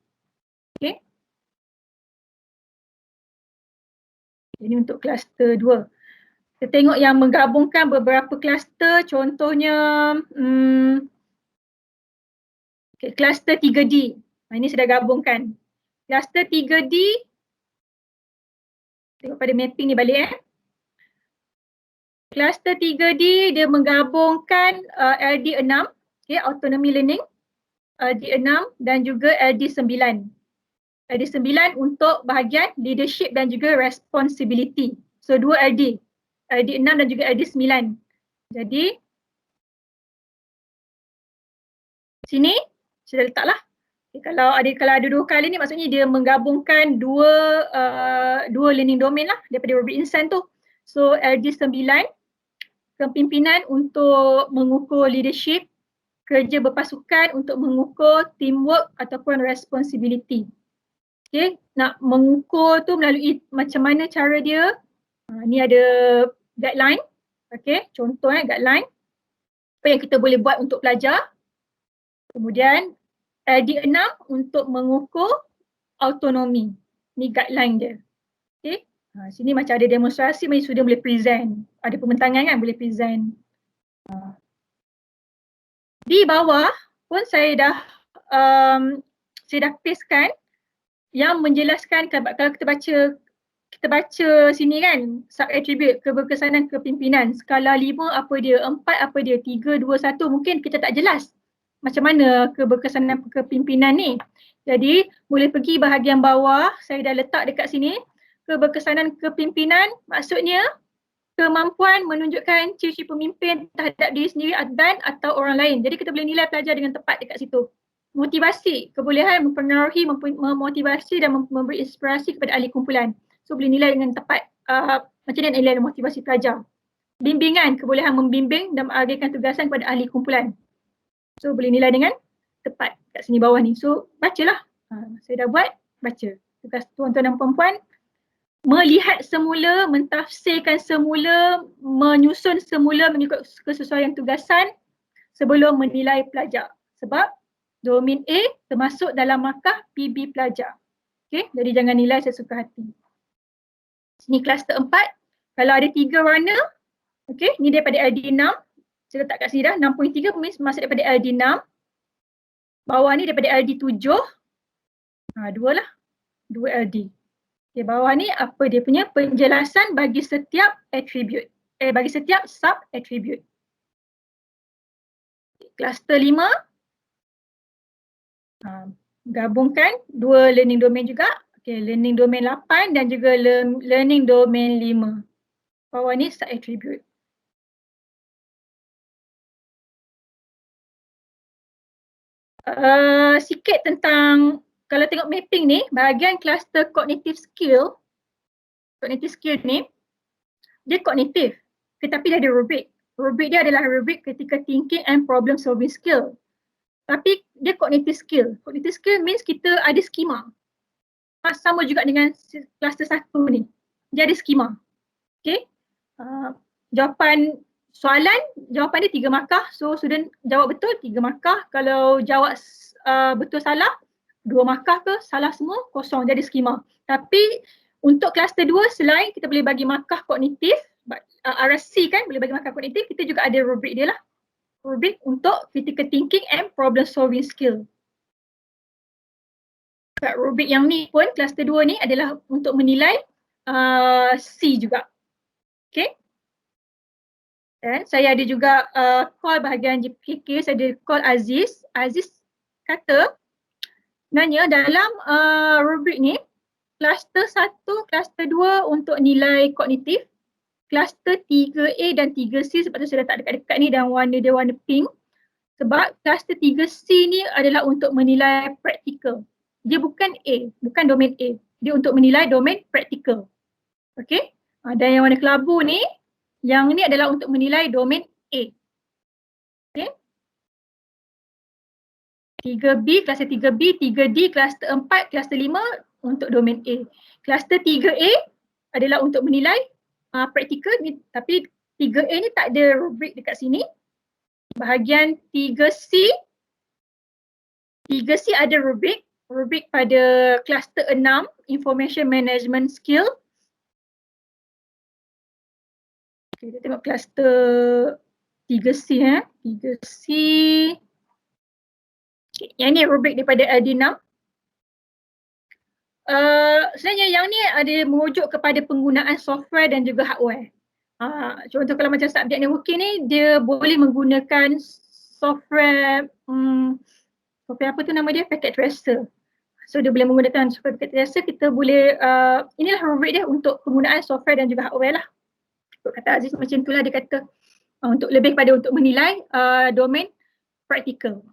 Okay. Ini untuk kluster 2. Kita tengok yang menggabungkan beberapa kluster, contohnya kluster 3D. Ini sudah gabungkan. Kluster 3D, tengok pada mapping ni balik Kluster 3D dia menggabungkan LD6, okay, autonomy learning, LD6 dan juga LD9. LD9 untuk bahagian leadership dan juga responsibility. So dua LD, LD6 dan juga LD9. Jadi sini saya letaklah. Okay, kalau ada 2 kali ni maksudnya dia menggabungkan dua learning domain lah daripada rubrik insan tu. So LD9 kepimpinan untuk mengukur leadership, kerja berpasukan untuk mengukur teamwork ataupun responsibility. Okay, nak mengukur tu melalui macam mana cara dia. Ni ada guideline. Okay, contoh guideline. Apa yang kita boleh buat untuk pelajar. Kemudian LD6 untuk mengukur autonomi. Ni guideline dia. Okay, sini macam ada demonstrasi, macam sudah boleh present. Ada pembentangan kan, boleh present. Di bawah pun saya dah pastekan yang menjelaskan kalau kita baca sini kan sub attribute keberkesanan kepimpinan skala 5 apa dia, 4 apa dia, 3, 2, 1 mungkin kita tak jelas. macam mana keberkesanan kepimpinan ni. Jadi boleh pergi bahagian bawah, saya dah letak dekat sini. Keberkesanan kepimpinan maksudnya kemampuan menunjukkan ciri-ciri pemimpin terhadap diri sendiri dan atau orang lain. Jadi kita boleh nilai pelajar dengan tepat dekat situ. Motivasi, kebolehan mempengaruhi, memotivasi dan memberi inspirasi kepada ahli kumpulan. So boleh nilai dengan tepat macam mana nilai motivasi pelajar. Bimbingan, kebolehan membimbing dan mengagalkan tugasan kepada ahli kumpulan. So boleh nilai dengan tepat kat sini bawah ni. So bacalah. Saya dah buat, baca. Tugas tuan-tuan dan puan-puan, melihat semula, mentafsirkan semula, menyusun semula mengikut kesesuaian tugasan sebelum menilai pelajar. Sebab domain A termasuk dalam markah PB pelajar. Okay, jadi jangan nilai sesuka hati. Sini kluster 4, kalau ada 3 warna, okay, ni daripada LD6, saya letak kat sini dah, 6.3 masuk daripada LD6. Bawah ni daripada LD7, 2 lah, 2 LD. Okay, bawah ni apa dia punya penjelasan bagi setiap attribute, bagi setiap sub attribute. Kluster 5, gabungkan 2 learning domain juga. Okay, learning domain 8 dan juga learning domain 5. Bawah ni sub attribute. Sikit tentang kalau tengok mapping ni, bahagian cluster cognitive skill ni, dia kognitif tetapi dia ada rubrik. Rubrik dia adalah rubrik critical thinking and problem solving skill. Tapi dia cognitive skill. Cognitive skill means kita ada skema. Sama juga dengan cluster 1 ni. Dia ada skema. Okay. Jawapan dia 3 markah. So student jawab betul 3 markah. Kalau jawab betul salah 2 markah ke salah semua kosong, jadi skema. Tapi untuk kluster 2 selain kita boleh bagi markah kognitif, RSC kan boleh bagi markah kognitif, kita juga ada rubrik dia lah. Rubrik untuk critical thinking and problem solving skill. Kat rubrik yang ni pun kluster 2 ni adalah untuk menilai C juga. Okay. Dan saya ada juga call bahagian GPK, saya ada call Aziz. Aziz kata sebenarnya dalam rubrik ni, kluster 1, kluster 2 untuk nilai kognitif, kluster 3A dan 3C sebab tu saya letak dekat-dekat ni dan warna dia warna pink. Sebab kluster 3C ni adalah untuk menilai praktikal. Dia bukan A, bukan domain A. Dia untuk menilai domain praktikal. Okay. Dan yang warna kelabu ni, yang ni adalah untuk menilai domain A. Okay. 3B, kluster 3B, 3D, kluster 4, kluster 5 untuk domain A. Kluster 3A adalah untuk menilai praktikal ni, tapi 3A ni tak ada rubrik dekat sini. Bahagian 3C ada rubrik pada kluster 6, information management skill. Okay, kita tengok kluster 3C 3C. Okay, yang ni rubrik daripada LD6. Sebenarnya yang ni ada merujuk kepada penggunaan software dan juga hardware. Contoh kalau macam subjek networking ni, dia boleh menggunakan software, software apa tu nama dia? Packet tracer. So dia boleh menggunakan software packet tracer, kita boleh, inilah rubrik dia untuk penggunaan software dan juga hardware lah. Kata Aziz macam itulah dia kata, untuk lebih pada untuk menilai domain praktikal.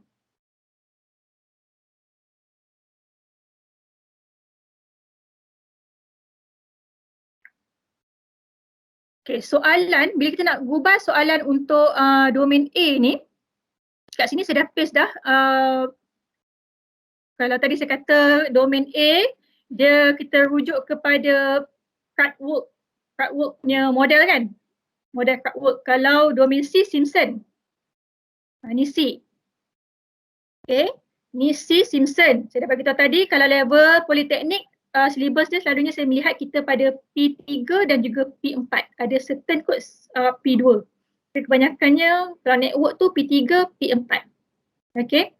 Okay, soalan, bila kita nak gubal soalan untuk domain A ni, kat sini saya dah paste dah. Kalau tadi saya kata domain A, kita rujuk kepada Kraftwerk punya model kan? Model Kraftwerk. Kalau domain C, Simpson. Ni C. Okay, ni C, Simpson. Saya dah bagi tahu tadi, kalau level politeknik, syllabus dia selalunya saya melihat kita pada P3 dan juga P4. Ada certain kot P2. Tapi kebanyakannya kalau network tu P3, P4. Okay.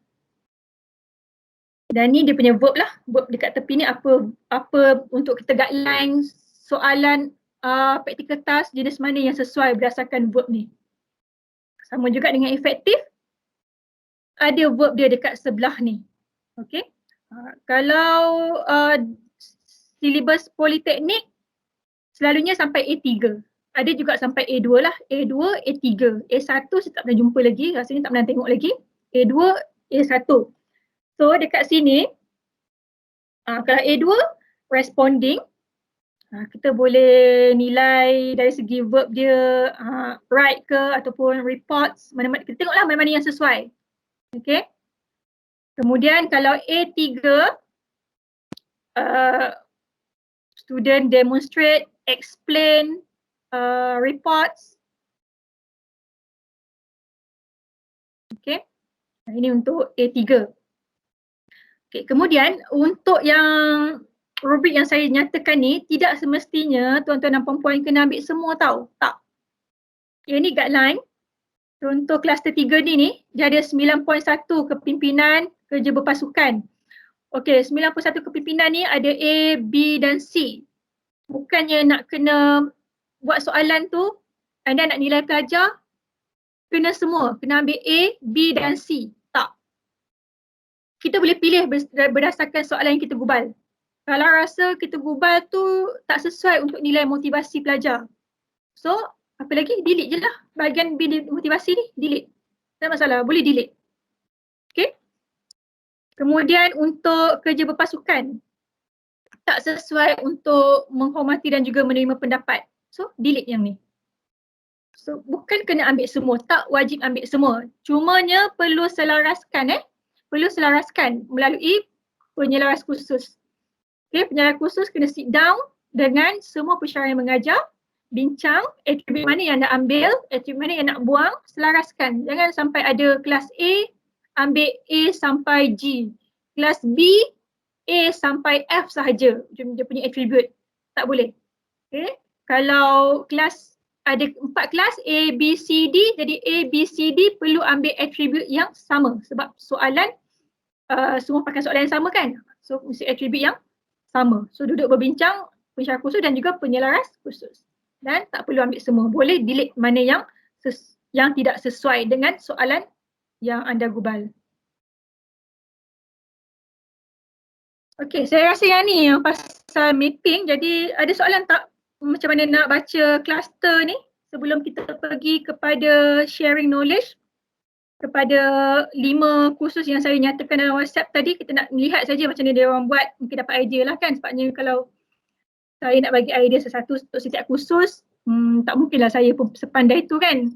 Dan ni dia punya verb lah. Verb dekat tepi ni apa untuk kita guideline soalan practical task jenis mana yang sesuai berdasarkan verb ni. Sama juga dengan efektif. ada verb dia dekat sebelah ni. Okay. Kalau silibus politeknik selalunya sampai A3. Ada juga sampai A2 lah. A2, A3. A1 saya tak pernah jumpa lagi. Rasanya tak pernah tengok lagi. A2, A1. So dekat sini, kalau A2, responding. Kita boleh nilai dari segi verb dia, write ke ataupun reports. Mana-mana, kita tengoklah mana-mana yang sesuai. Okay. Kemudian kalau A3, student demonstrate, explain, reports. Okay. Ini untuk A3. Okay. Kemudian untuk yang rubrik yang saya nyatakan ni, tidak semestinya tuan-tuan dan puan-puan kena ambil semua tau. Tak. Ini guideline. Contoh kluster 3 ni, dia ada 9.1 kepimpinan kerja berpasukan. Okey, 91 kepimpinan ni ada A, B dan C. Bukannya nak kena buat soalan tu, anda nak nilai pelajar, kena semua. Kena ambil A, B dan C. Tak. Kita boleh pilih berdasarkan soalan yang kita gubal. Kalau rasa kita gubal tu tak sesuai untuk nilai motivasi pelajar. So, apa lagi? Delete je lah. Bahagian B motivasi ni, delete. Tak masalah, boleh delete. Okay. Kemudian untuk kerja berpasukan, tak sesuai untuk menghormati dan juga menerima pendapat. So, delete yang ni. So, bukan kena ambil semua. Tak wajib ambil semua. Cumanya perlu selaraskan Perlu selaraskan melalui penyelaras khusus. Okay, penyelaras khusus kena sit down dengan semua pensyarah yang mengajar, bincang atribut mana yang nak ambil, atribut mana yang nak buang, selaraskan. Jangan sampai ada kelas A, ambil A sampai G. Kelas B, A sampai F sahaja dia punya atribut. Tak boleh. Okay. Kalau kelas ada 4 kelas A, B, C, D, jadi A, B, C, D perlu ambil atribut yang sama sebab soalan semua pakai soalan yang sama kan. So mesti atribut yang sama. So duduk berbincang pensyarah khusus dan juga penyelaras khusus. Dan tak perlu ambil semua. Boleh delete mana yang tidak sesuai dengan soalan yang anda gubal. Okey, saya rasa yang ni yang pasal mapping. Jadi ada soalan tak macam mana nak baca kluster ni sebelum kita pergi kepada sharing knowledge kepada 5 kursus yang saya nyatakan dalam WhatsApp tadi. Kita nak lihat saja macam mana dia orang buat, mungkin dapat idea lah kan. Sebabnya kalau saya nak bagi idea sesatu untuk setiap kursus, tak mungkinlah saya pun sepandai itu kan.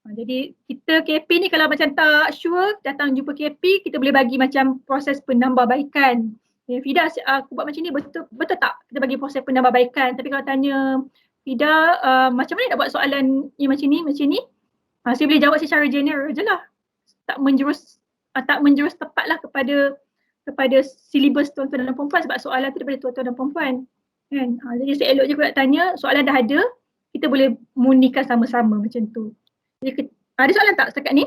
Jadi kita KP ni kalau macam tak sure, datang jumpa KP, kita boleh bagi macam proses penambahbaikan. Fida, aku buat macam ni betul tak? Kita bagi proses penambahbaikan. Tapi kalau tanya Fida, macam mana nak buat soalan ni macam ni? Saya boleh jawab secara general je lah. Tak menjurus tepatlah kepada silibus tuan-tuan dan puan-puan sebab soalan tu daripada tuan-tuan dan puan-puan. Kan? Jadi saya elok je pula tanya, soalan dah ada, kita boleh munikan sama-sama macam tu. Jadi, ada soalan tak setakat ni?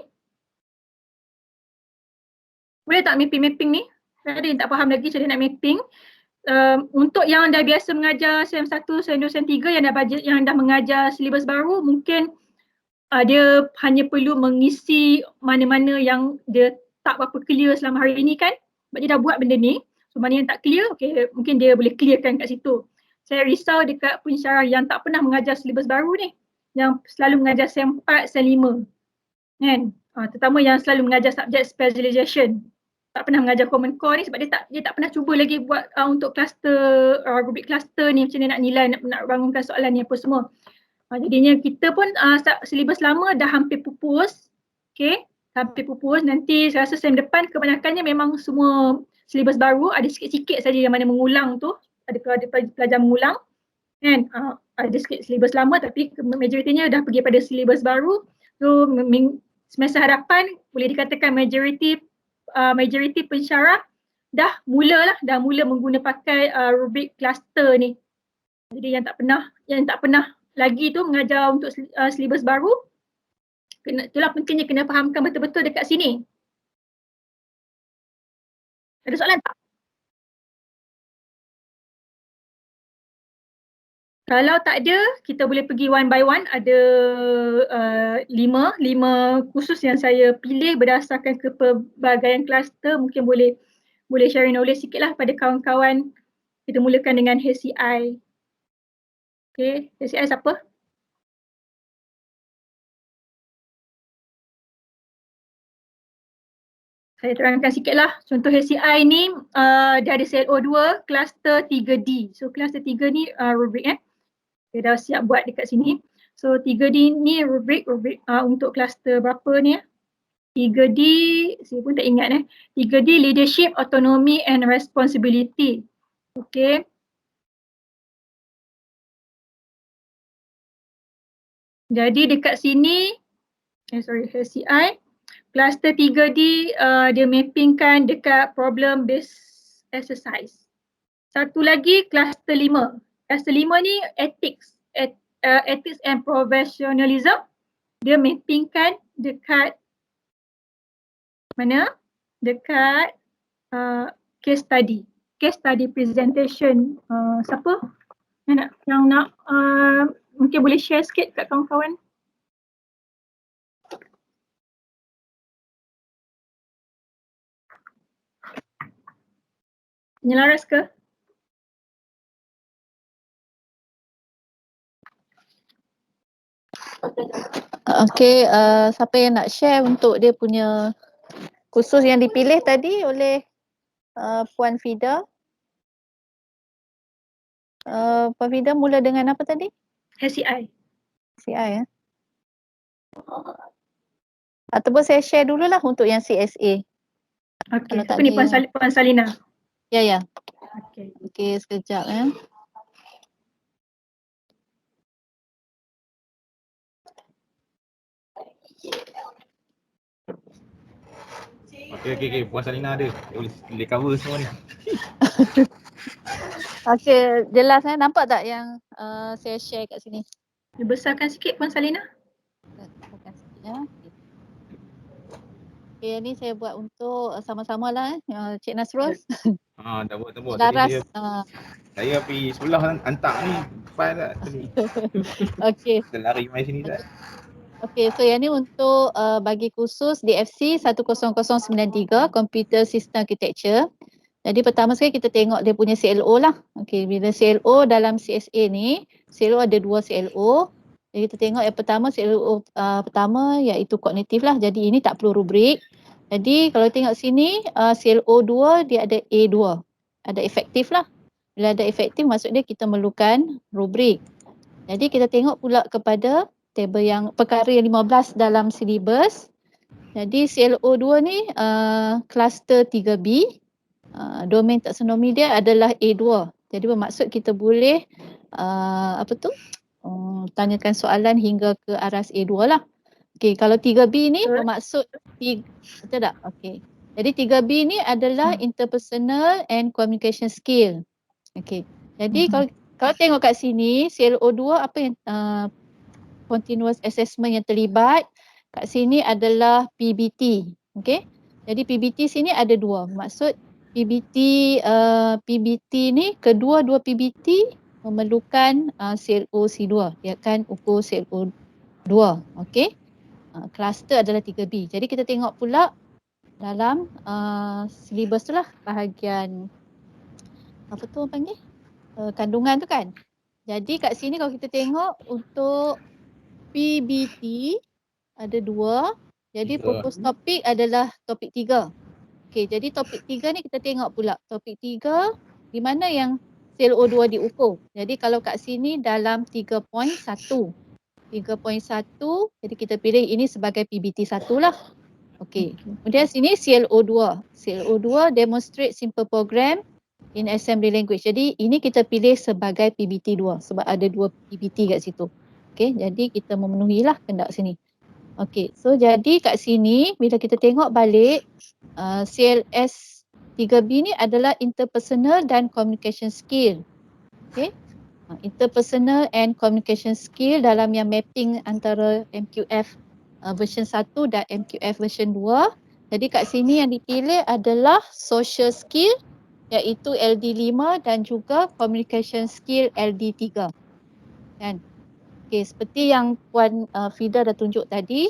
Boleh tak mapping ni? Ada yang tak faham lagi macam mana nak mapping. Untuk yang dah biasa mengajar SEM 1, SEM 2, SEM 3 yang dah mengajar silibus baru, mungkin dia hanya perlu mengisi mana-mana yang dia tak berapa clear selama hari ini kan. Sebab dia dah buat benda ni. So mana yang tak clear, okay, mungkin dia boleh clearkan kat situ. Saya risau dekat pensyarah yang tak pernah mengajar silibus baru ni. Yang selalu mengajar SEM 4, SEM 5. Kan? Terutama yang selalu mengajar subjek specialization. Tak pernah mengajar common core ni sebab dia tak pernah cuba lagi buat untuk kluster, rubrik kluster ni macam mana nak nilai, nak bangunkan soalan ni apa semua. Jadinya kita pun silibus lama dah hampir pupus. Okay, hampir pupus. Nanti saya rasa SEM depan kebanyakannya memang semua silibus baru. Ada sikit-sikit saja yang mana mengulang tu. Ada pelajar mengulang. Kan? Ada sikit silibus lama tapi majoritinya dah pergi pada silibus baru. So semester hadapan boleh dikatakan majoriti pensyarah dah mula mengguna pakai rubrik kluster ni. Jadi yang tak pernah lagi tu mengajar untuk silibus baru, itulah pentingnya kena fahamkan betul-betul dekat sini. Ada soalan tak? Kalau tak ada, kita boleh pergi one by one. Ada 5 khusus yang saya pilih berdasarkan kepelbagaian kluster. Mungkin boleh sharing knowledge sikit lah pada kawan-kawan. Kita mulakan dengan HCI. Okay, HCI siapa? Saya terangkan sikit lah. Contoh HCI ni dia ada CLO2, kluster 3D. So kluster 3 ni rubrik Saya dah siap buat dekat sini. So 3D ni rubrik untuk kluster berapa ni 3D, saya pun tak ingat 3D Leadership, Autonomy and Responsibility. Okay. Jadi dekat sini, HCI, kluster 3D dia mappingkan dekat problem based exercise. Satu lagi kluster 5. Kluster 5 ni ethics, ethics and professionalism. Dia mappingkan dekat mana? Dekat case study presentation. Siapa yang nak mungkin boleh share sikit kat kawan-kawan? Penyelaras ke? Okey, siapa yang nak share untuk dia punya khusus yang dipilih tadi oleh Puan Fida? Puan Fida mula dengan apa tadi? HCI. HCI ya. Ataupun saya share dululah untuk yang CSA. Okey, siapa ni Puan Salina? Ya, ya. Okey. Okey, sekejap ya. Okey, Puan Salina ada. Dia boleh cover semua ni. Okey, jelas nampak tak yang saya share kat sini? Dibesarkan sikit Puan Salina. Besarkan sikit ya. Okey, yang ni saya buat untuk sama-sama lah Cik Nasrul. Dah buat. Laras. Saya pergi sebelah hantar ni depan tak tadi. Okey. Kita lari mai sini tak. Okey, so yang ni untuk bagi khusus DFC 10093 Computer System Architecture. Jadi pertama sekali kita tengok dia punya CLO lah. Okey, bila CLO dalam CSA ni, CLO ada 2 CLO. Jadi kita tengok yang pertama CLO pertama iaitu kognitif lah. Jadi ini tak perlu rubrik. Jadi kalau tengok sini CLO 2 dia ada A2. Ada efektif lah. Bila ada efektif maksud dia kita memerlukan rubrik. Jadi kita tengok pula kepada table yang perkara yang 15 dalam silibus. Jadi CLO 2 ni kluster 3B. Domain taksonomi dia adalah A2. Jadi bermaksud kita boleh tanyakan soalan hingga ke aras A2 lah. Okey, kalau 3B ni bermaksud betul tak? Okey. Jadi 3B ni adalah interpersonal and communication skill. Okey. Jadi kalau tengok kat sini CLO 2 apa yang continuous assessment yang terlibat kat sini adalah PBT. Okey. Jadi PBT sini ada 2. Maksud PBT ni kedua-dua PBT memerlukan CLO C2. Dia akan ukur CLO 2. Okey. Kluster adalah 3B. Jadi kita tengok pula dalam silibus tu lah bahagian apa tu orang panggil? Kandungan tu kan. Jadi kat sini kalau kita tengok untuk PBT ada 2. Jadi fokus topik adalah topik 3. Okey, jadi topik 3 ni kita tengok pula. Topik 3 di mana yang CLO 2 diukur. Jadi kalau kat sini dalam 3.1. 3.1 jadi kita pilih ini sebagai PBT 1 lah. Okey. Kemudian sini CLO 2. CLO 2 demonstrate simple program in assembly language. Jadi ini kita pilih sebagai PBT 2 sebab ada 2 PBT kat situ. Okey, jadi kita memenuhilah kehendak sini. Okey, so jadi kat sini bila kita tengok balik CLS 3B ni adalah interpersonal dan communication skill. Okey. Interpersonal and communication skill dalam yang mapping antara MQF version 1 dan MQF version 2. Jadi kat sini yang dipilih adalah social skill iaitu LD5 dan juga communication skill LD3. kan. Okey, seperti yang Puan Fida dah tunjuk tadi.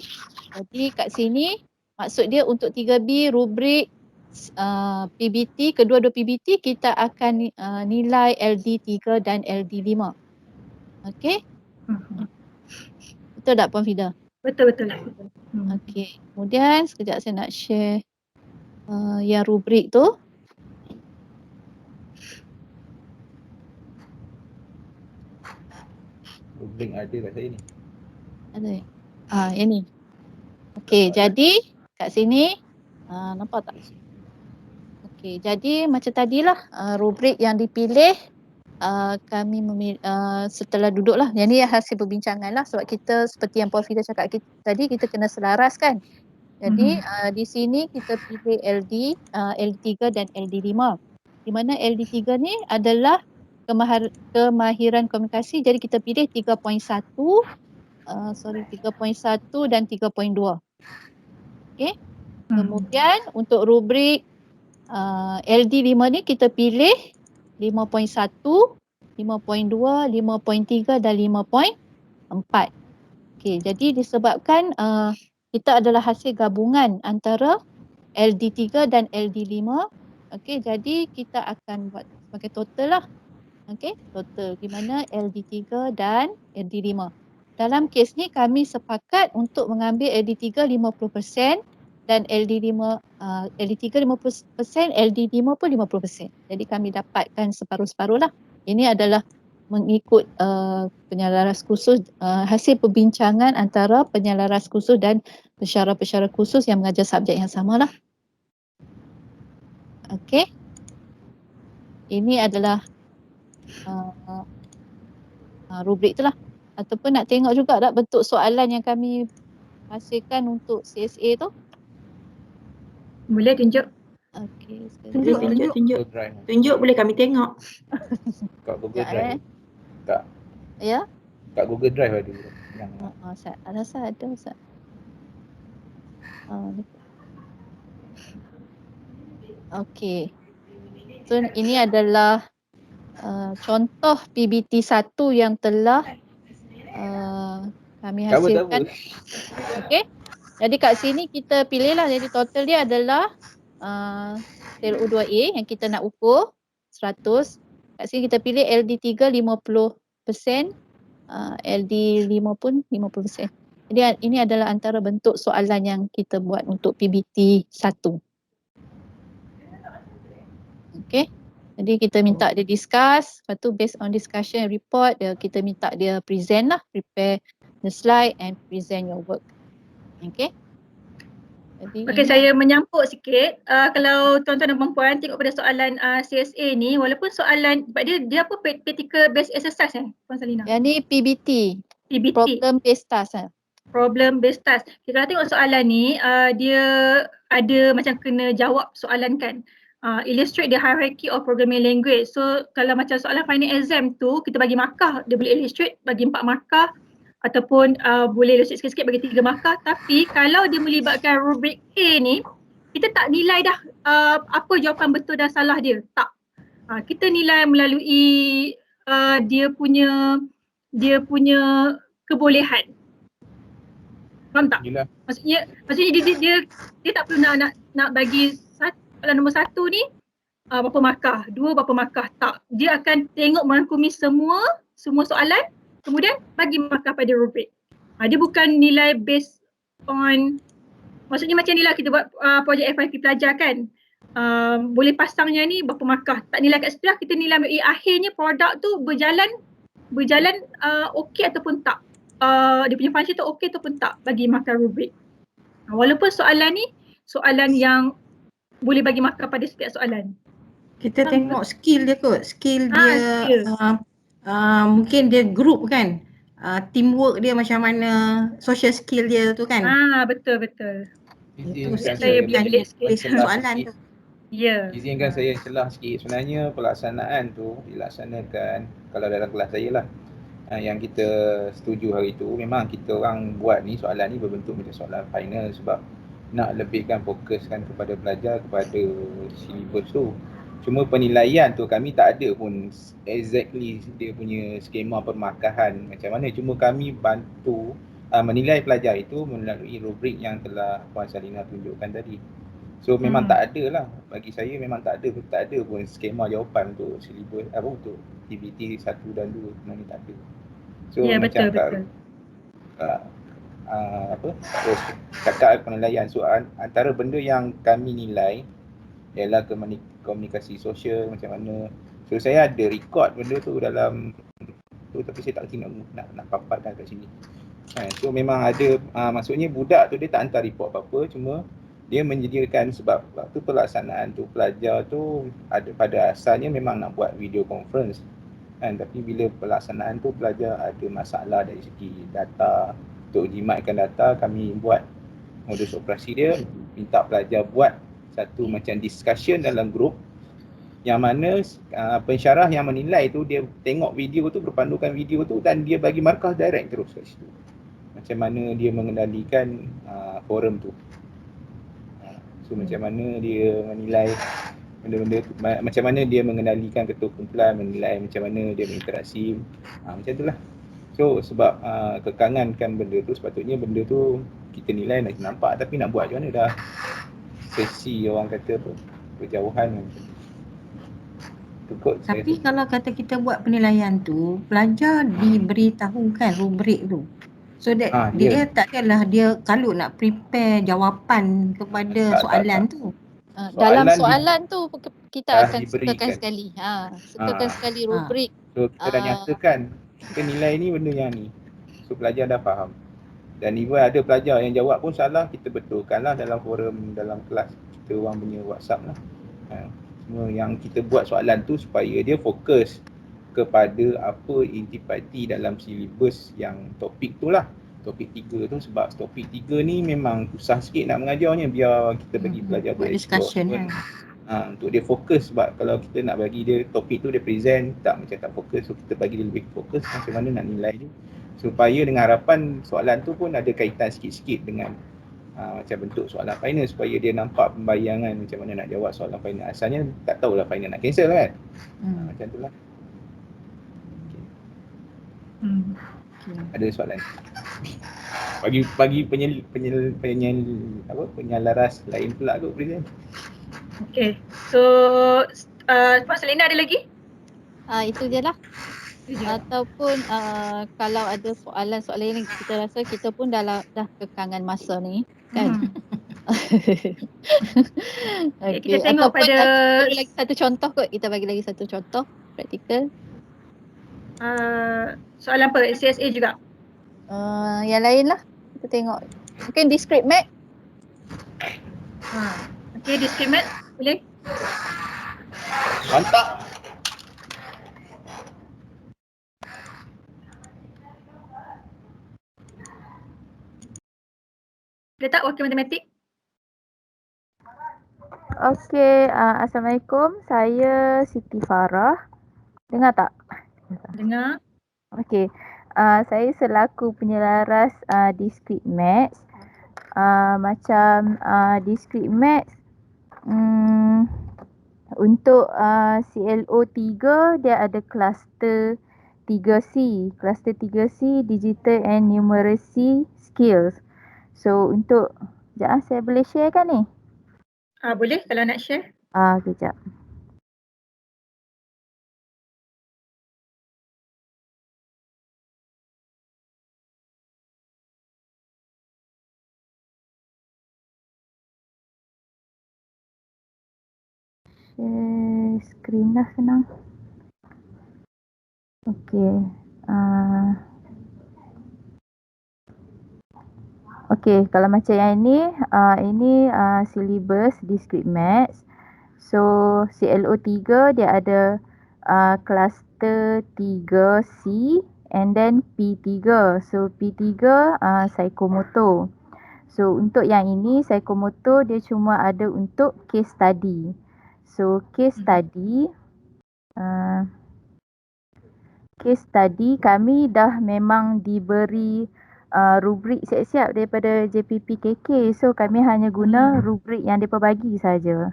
Jadi kat sini maksud dia untuk 3B rubrik PBT, kedua-dua PBT kita akan nilai LD3 dan LD5. Okey, betul tak Puan Fida? Betul. Okey, kemudian sekejap saya nak share yang rubrik tu. Rubrik ada kat saya ni. Ada. Yang ni. Okey, jadi kat sini nampak tak? Okey, jadi macam tadilah rubrik yang dipilih kami setelah duduklah. Yang ni hasil perbincangan lah sebab kita seperti yang Puan Fida cakap tadi kita kena selaras kan. Jadi di sini kita pilih LD3 dan LD5. Di mana LD3 ni adalah kemahiran komunikasi, jadi kita pilih 3.1 dan 3.2. Okey. Kemudian untuk rubrik LD5 ni kita pilih 5.1, 5.2, 5.3 dan 5.4. Okey, jadi disebabkan kita adalah hasil gabungan antara LD3 dan LD5. Okey, jadi kita akan buat sebagai total lah. Okey, total di mana LD3 dan LD5. Dalam kes ni kami sepakat untuk mengambil LD3 50% dan LD3 50%, LD5 pun 50%. Jadi kami dapatkan separuh-separuh lah. Ini adalah mengikut penyelaras khusus, hasil perbincangan antara penyelaras khusus dan pensyarah-pensyarah khusus yang mengajar subjek yang sama lah. Okey. Ini adalah rubrik tu lah. Ataupun nak tengok juga tak bentuk soalan yang kami hasilkan untuk CSA tu? Boleh tunjuk. Okey. Tunjuk boleh kami tengok. Kat Google Sekejap, Drive. Kat Ya? kat Google Drive ada. Yang Rasa ada Ustaz. Okey. So ini adalah contoh PBT 1 yang telah kami hasilkan. Okey. Jadi kat sini kita pilihlah, jadi total dia adalah LO2A yang kita nak ukur 100. Kat sini kita pilih LD3 50%, LD5 pun 50%. Jadi ini adalah antara bentuk soalan yang kita buat untuk PBT 1. Okey. Jadi kita minta dia discuss, lepas tu based on discussion report, kita minta dia present lah, prepare the slide and present your work. Okey. Okey, saya menyampuk sikit. Kalau tuan-tuan dan puan-puan tengok pada soalan CSA ni, walaupun soalan sebab dia apa, practical based exercise Puan Salina? Yang ni PBT. Problem based task. Problem based task. Kita tengok soalan ni, dia ada macam kena jawab soalan kan. Illustrate the hierarchy of programming language. So kalau macam soalan final exam tu, kita bagi markah, dia boleh illustrate bagi 4 markah ataupun boleh illustrate sikit-sikit bagi 3 markah. Tapi kalau dia melibatkan rubrik A ni, kita tak nilai dah apa jawapan betul dan salah dia. Tak. Kita nilai melalui dia punya kebolehan. Faham tak? Gila. Maksudnya dia tak perlu nak bagi soalan nombor 1 ni berapa markah, 2 berapa markah, tak. Dia akan tengok merangkumi semua soalan, kemudian bagi markah pada rubrik. Dia bukan nilai based on, maksudnya macam ni lah kita buat projek FYP pelajar kan. Boleh pasangnya ni berapa markah, tak nilai kat situ lah, kita nilai akhirnya produk tu berjalan okey ataupun tak. Dia punya function tu okey ataupun tak, bagi markah rubrik. Walaupun soalan ni soalan yang boleh bagi markah pada setiap soalan. Kita tengok skill dia kot. Skill dia mungkin dia group kan. Teamwork dia macam mana, social skill dia tu kan. Betul. Itu saya pilih soalan tu. Ya. Izinkan saya celah sikit. Sebenarnya pelaksanaan tu dilaksanakan kalau dalam kelas saya lah. Yang kita setuju hari tu, memang kita orang buat ni soalan ni berbentuk macam soalan final sebab nak lebihkan fokuskan kepada pelajar kepada silibus tu. Cuma penilaian tu kami tak ada pun exactly dia punya skema permarkahan macam mana. Cuma kami bantu menilai pelajar itu melalui rubrik yang telah Puan Salina tunjukkan tadi. So memang tak ada lah, bagi saya memang tak ada pun skema jawapan untuk silibus untuk aktiviti 1 dan 2 sebenarnya tak ada. So macam betul. Terus cakap penilaian. So antara benda yang kami nilai ialah komunikasi sosial macam mana. So saya ada record benda tu dalam tu, tapi saya tak reti nak paparkan kat sini. So memang ada, maksudnya budak tu dia tak hantar report apa-apa, cuma dia menyediakan sebab waktu pelaksanaan tu pelajar tu ada pada asalnya memang nak buat video conference kan, tapi bila pelaksanaan tu pelajar ada masalah dari segi data. Untuk jimatkan data, kami buat modus operasi dia, minta pelajar buat satu macam discussion dalam grup yang mana pensyarah yang menilai tu dia tengok video tu, berpandukan video tu dan dia bagi markah direct terus kat situ. Macam mana dia mengendalikan forum tu. So macam mana dia menilai benda-benda tu, macam mana dia mengendalikan ketua kumpulan, menilai macam mana dia berinteraksi, macam tu lah. So sebab kekangankan benda tu, sepatutnya benda tu kita nilai nak nampak, tapi nak buat macam mana dah sesi orang kata apa, berjauhan. Tapi kalau kata kita buat penilaian tu, pelajar diberitahu kan rubrik tu. So that dia tak adalah dia kalau nak prepare jawapan kepada soalan tu. Dalam soalan tu kita akan sukakan sekali. Sukakan sekali rubrik. So kita dah nyatakan kita nilai ni benda yang ni. So pelajar dah faham. Dan even ada pelajar yang jawab pun salah, kita betulkan lah dalam forum, dalam kelas kita orang punya WhatsApp lah. Semua yang kita buat soalan tu supaya dia fokus kepada apa intipati dalam silibus yang topik tu lah. Topik 3 tu, sebab topik 3 ni memang susah sikit nak mengajarnya, biar kita bagi pelajar buat discussion kan. Untuk dia fokus, sebab kalau kita nak bagi dia topik tu dia present tak macam tak fokus, so kita bagi dia lebih fokus macam mana nak nilai dia, supaya dengan harapan soalan tu pun ada kaitan sikit-sikit dengan macam bentuk soalan final, supaya dia nampak pembayangan macam mana nak jawab soalan final. Asalnya tak tahulah final nak cancel kan. Macam tu lah. Ada soalan? Bagi penyalaras lain pula kot present. Okay, so Puan Salina ada lagi? Itu je lah. Ataupun kalau ada soalan-soalan yang kita rasa kita pun dah kekangan masa ni kan. Okay, kita tengok pada lagi satu contoh kot, kita bagi lagi satu contoh praktikal. Soalan apa? CSA juga? Yang lain lah. Kita tengok. Mungkin discrete math. Okay, discrete math boleh? Mantap. Boleh tak wakil matematik? Okay, Assalamualaikum. Saya Siti Farah. Dengar tak? Dengar. Okay. Saya selaku penyelaras discrete maths. Macam discrete maths, untuk CLO 3 dia ada kluster 3C. Kluster 3C Digital and Numeracy Skills. So untuk saya boleh share kan ni? Boleh kalau nak share. Kejap. Share screen lah senang. Okay. Okay, kalau macam yang ini syllabus discrete maths. So CLO 3 dia ada kluster 3C and then P3. So P3 psikomotor. So untuk yang ini psikomotor dia cuma ada untuk case study. So case study kami dah memang diberi rubrik siap-siap daripada JPP KK. So kami hanya guna rubrik yang mereka bagi saja.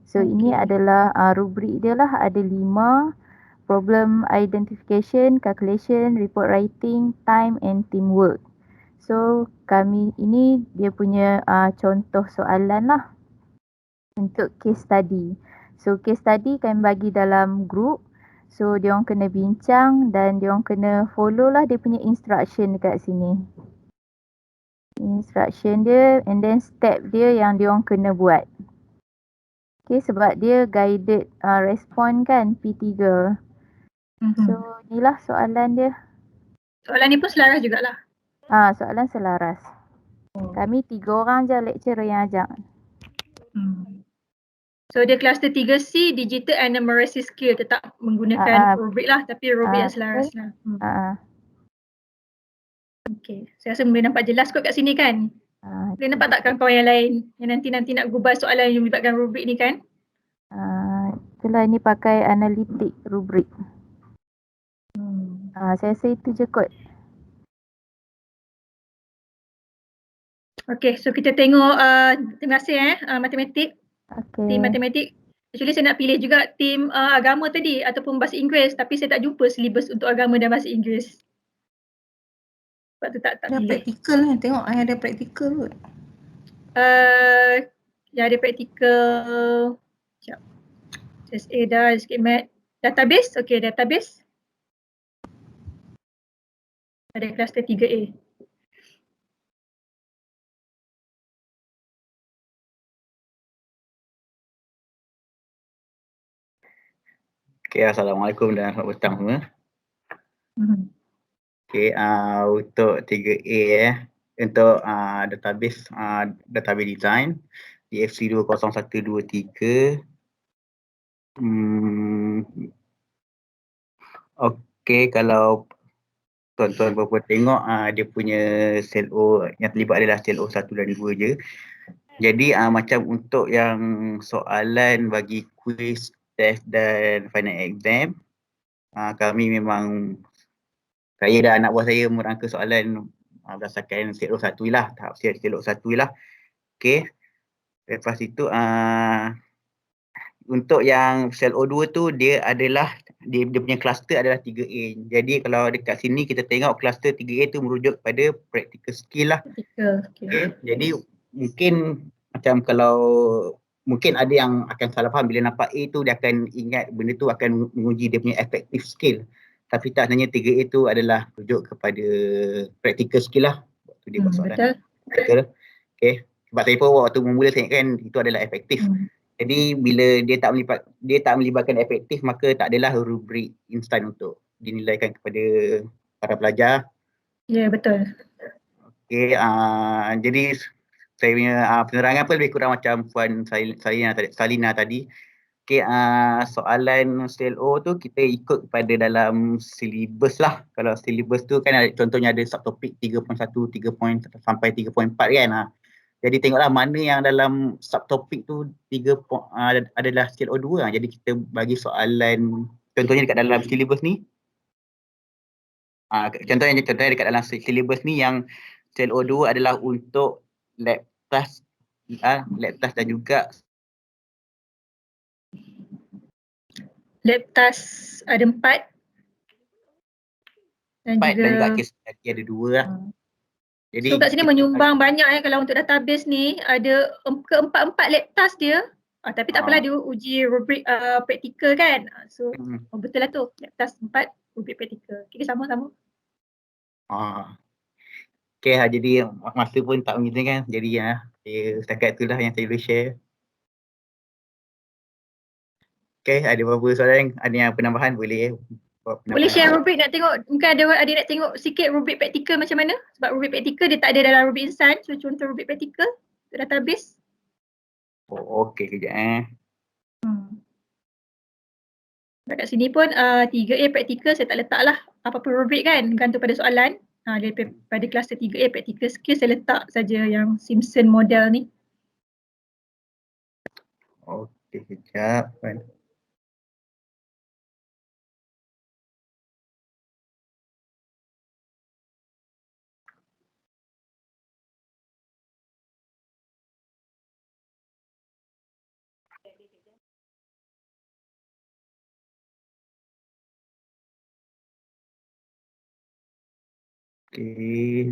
So ini adalah rubrik dia lah, ada 5: problem identification, calculation, report writing, time and teamwork. So kami ini dia punya contoh soalan lah untuk case study. So case study kami bagi dalam group. So dia orang kena bincang dan dia orang kena follow lah dia punya instruction dekat sini. Instruction dia and then step dia yang dia orang kena buat. Okay, sebab dia guided respond kan P3. So inilah soalan dia. Soalan ni pun selaras jugalah. Soalan selaras. Kami 3 orang je lecturer yang ajak. So dia kluster 3C, digital and numeracy skill, tetap menggunakan rubrik lah tapi rubrik yang selaras lah. Okay, saya rasa boleh nampak jelas kot kat sini kan. Boleh nampak tak kawan-kawan yang lain yang nanti nak gubal soalan yang melibatkan rubrik ni kan? Itulah ini pakai analitik rubrik. Saya rasa itu je kot. Okay, so kita tengok, terima kasih matematik. Tim matematik. Actually saya nak pilih juga tim agama tadi ataupun bahasa Inggeris tapi saya tak jumpa silibus untuk agama dan bahasa Inggeris. Sebab tu tak ada pilih. praktikal kan, tengok ada praktikal kot. Ya ada praktikal. Sekejap. SA dah, sikit mat. Database, okay database. Ada kluster 3A. Okay, Assalamualaikum dan selamat petang semua. Okay, untuk 3A untuk database design DFC 20123. Okay, kalau tuan-tuan berapa tengok dia punya sel O yang terlibat adalah sel O 1 dan 2 je. Jadi macam untuk yang soalan bagi quiz, test dan final exam, kami memang, saya dan anak buah saya merangka soalan berdasarkan sel O 1 lah, tahap sel O 1 lah. Okay, lepas itu untuk yang sel O2 tu dia adalah dia punya kluster adalah 3A. Jadi kalau dekat sini kita tengok kluster 3A tu merujuk pada practical skill lah. Okay. Jadi mungkin macam kalau mungkin ada yang akan salah faham bila nampak A tu dia akan ingat benda tu akan menguji dia punya effective skill. Tapi tak, sebenarnya 3A tu adalah rujuk kepada practical skill lah. Waktu dia buat soalan. Betul. Okay. Sebab saya pun waktu memula saya ingatkan itu adalah efektif. Jadi bila dia tak melibatkan efektif, maka tak adalah rubrik instan untuk dinilaikan kepada para pelajar. Ya, betul. Okey, jadi saya punya penerangan pun lebih kurang macam Puan Salina tadi. Okey, soalan SLO tu kita ikut kepada dalam silibus lah. Kalau silibus tu kan contohnya ada subtopik 3.1, 3 sampai 3.4 kan. Jadi tengoklah mana yang dalam subtopik tu adalah skill O2 lah. Jadi kita bagi soalan, contohnya dekat dalam silibus ni. Contohnya dekat dalam silibus ni yang skill O2 adalah untuk lab task dan juga lab task ada 4 dan juga kes study ada 2 lah. Jadi so kat sini menyumbang banyak kalau untuk database ni ada keempat-empat lab task dia. Tapi tak apalah dia uji rubrik praktikal kan. So betul lah tu lab task 4 rubrik praktikal. Kita sama-sama. Okay, jadi masa pun tak begitu kan. Jadi setakat itulah yang saya boleh share. Okay, ada beberapa soalan, ada yang penambahan boleh boleh share rubrik nak tengok, mungkin ada nak tengok sikit rubrik praktikal macam mana. Sebab rubrik praktikal dia tak ada dalam rubrik instan. So contoh rubrik praktikal untuk database. Okey, kejap Kat sini pun 3A praktikal saya tak letak lah apa-apa rubrik kan, gantung pada soalan. Pada kluster 3A praktikal skill saya letak saja yang Simpson model ni. Okey, kejap. Okay.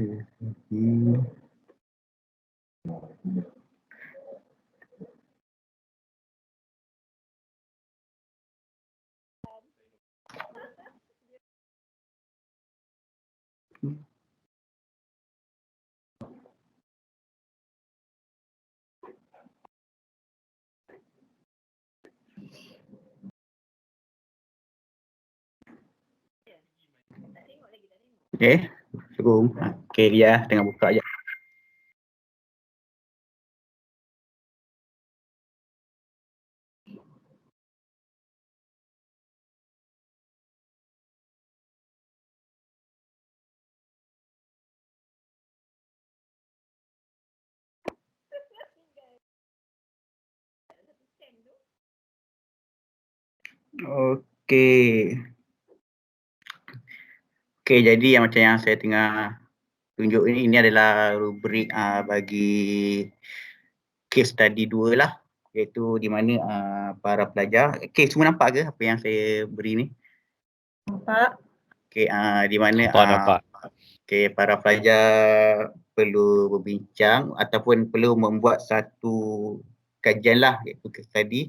Okay, cukup. Okay, dia tengah buka je. Okay. Okay, jadi yang macam yang saya tengah tunjuk ini adalah rubrik bagi case study 2 lah, iaitu di mana para pelajar, okay, semua nampak ke apa yang saya beri ni? Nampak. Okay, di mana nampak. Okay, para pelajar perlu berbincang ataupun perlu membuat satu kajian lah, iaitu case study.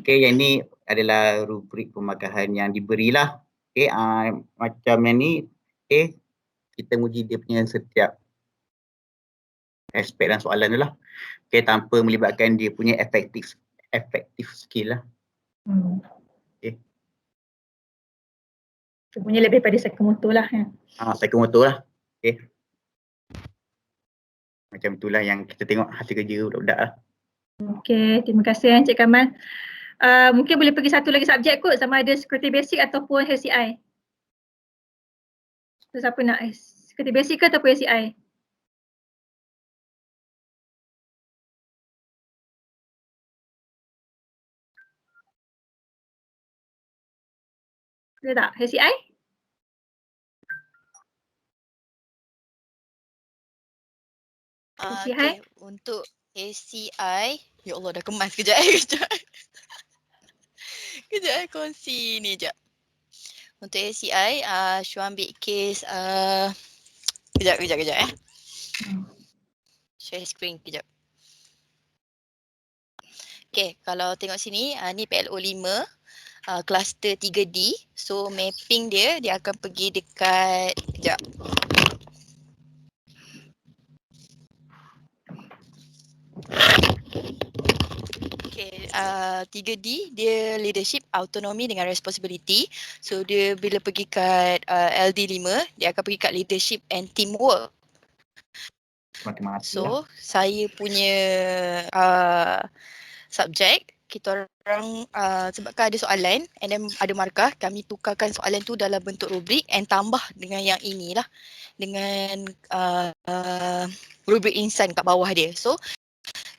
Okay, yang ni adalah rubrik pemagahan yang diberilah. Okay, macam yang ni, okay, kita uji dia punya setiap aspek dan soalan tu lah. Okay, tanpa melibatkan dia punya effective skill lah. Okay. Dia punya lebih pada psychomotor lah. Psychomotor lah. Okay. Macam itulah yang kita tengok hasil kerja budak-budak lah. Okay, terima kasih Encik Kamal. Mungkin boleh pergi satu lagi subjek kot, sama ada security basic ataupun HCI. So, siapa nak security basic ke ataupun HCI? Ada tak HCI? Okay, untuk ACI, ya Allah dah kemas kejap kejap. Kejap kongsi ni jap. Untuk ACI, Syu ambil case kejap share screen kejap. Okay, kalau tengok sini, ni PLO 5, cluster 3D. So mapping dia akan pergi dekat, kejap. Okay, 3D dia leadership, autonomy dengan responsibility. So dia bila pergi kat LD 5, dia akan pergi kat leadership and teamwork. So saya punya subjek, kita orang sebabkan ada soalan and then ada markah, kami tukarkan soalan tu dalam bentuk rubrik and tambah dengan yang inilah, dengan rubrik insan kat bawah dia. So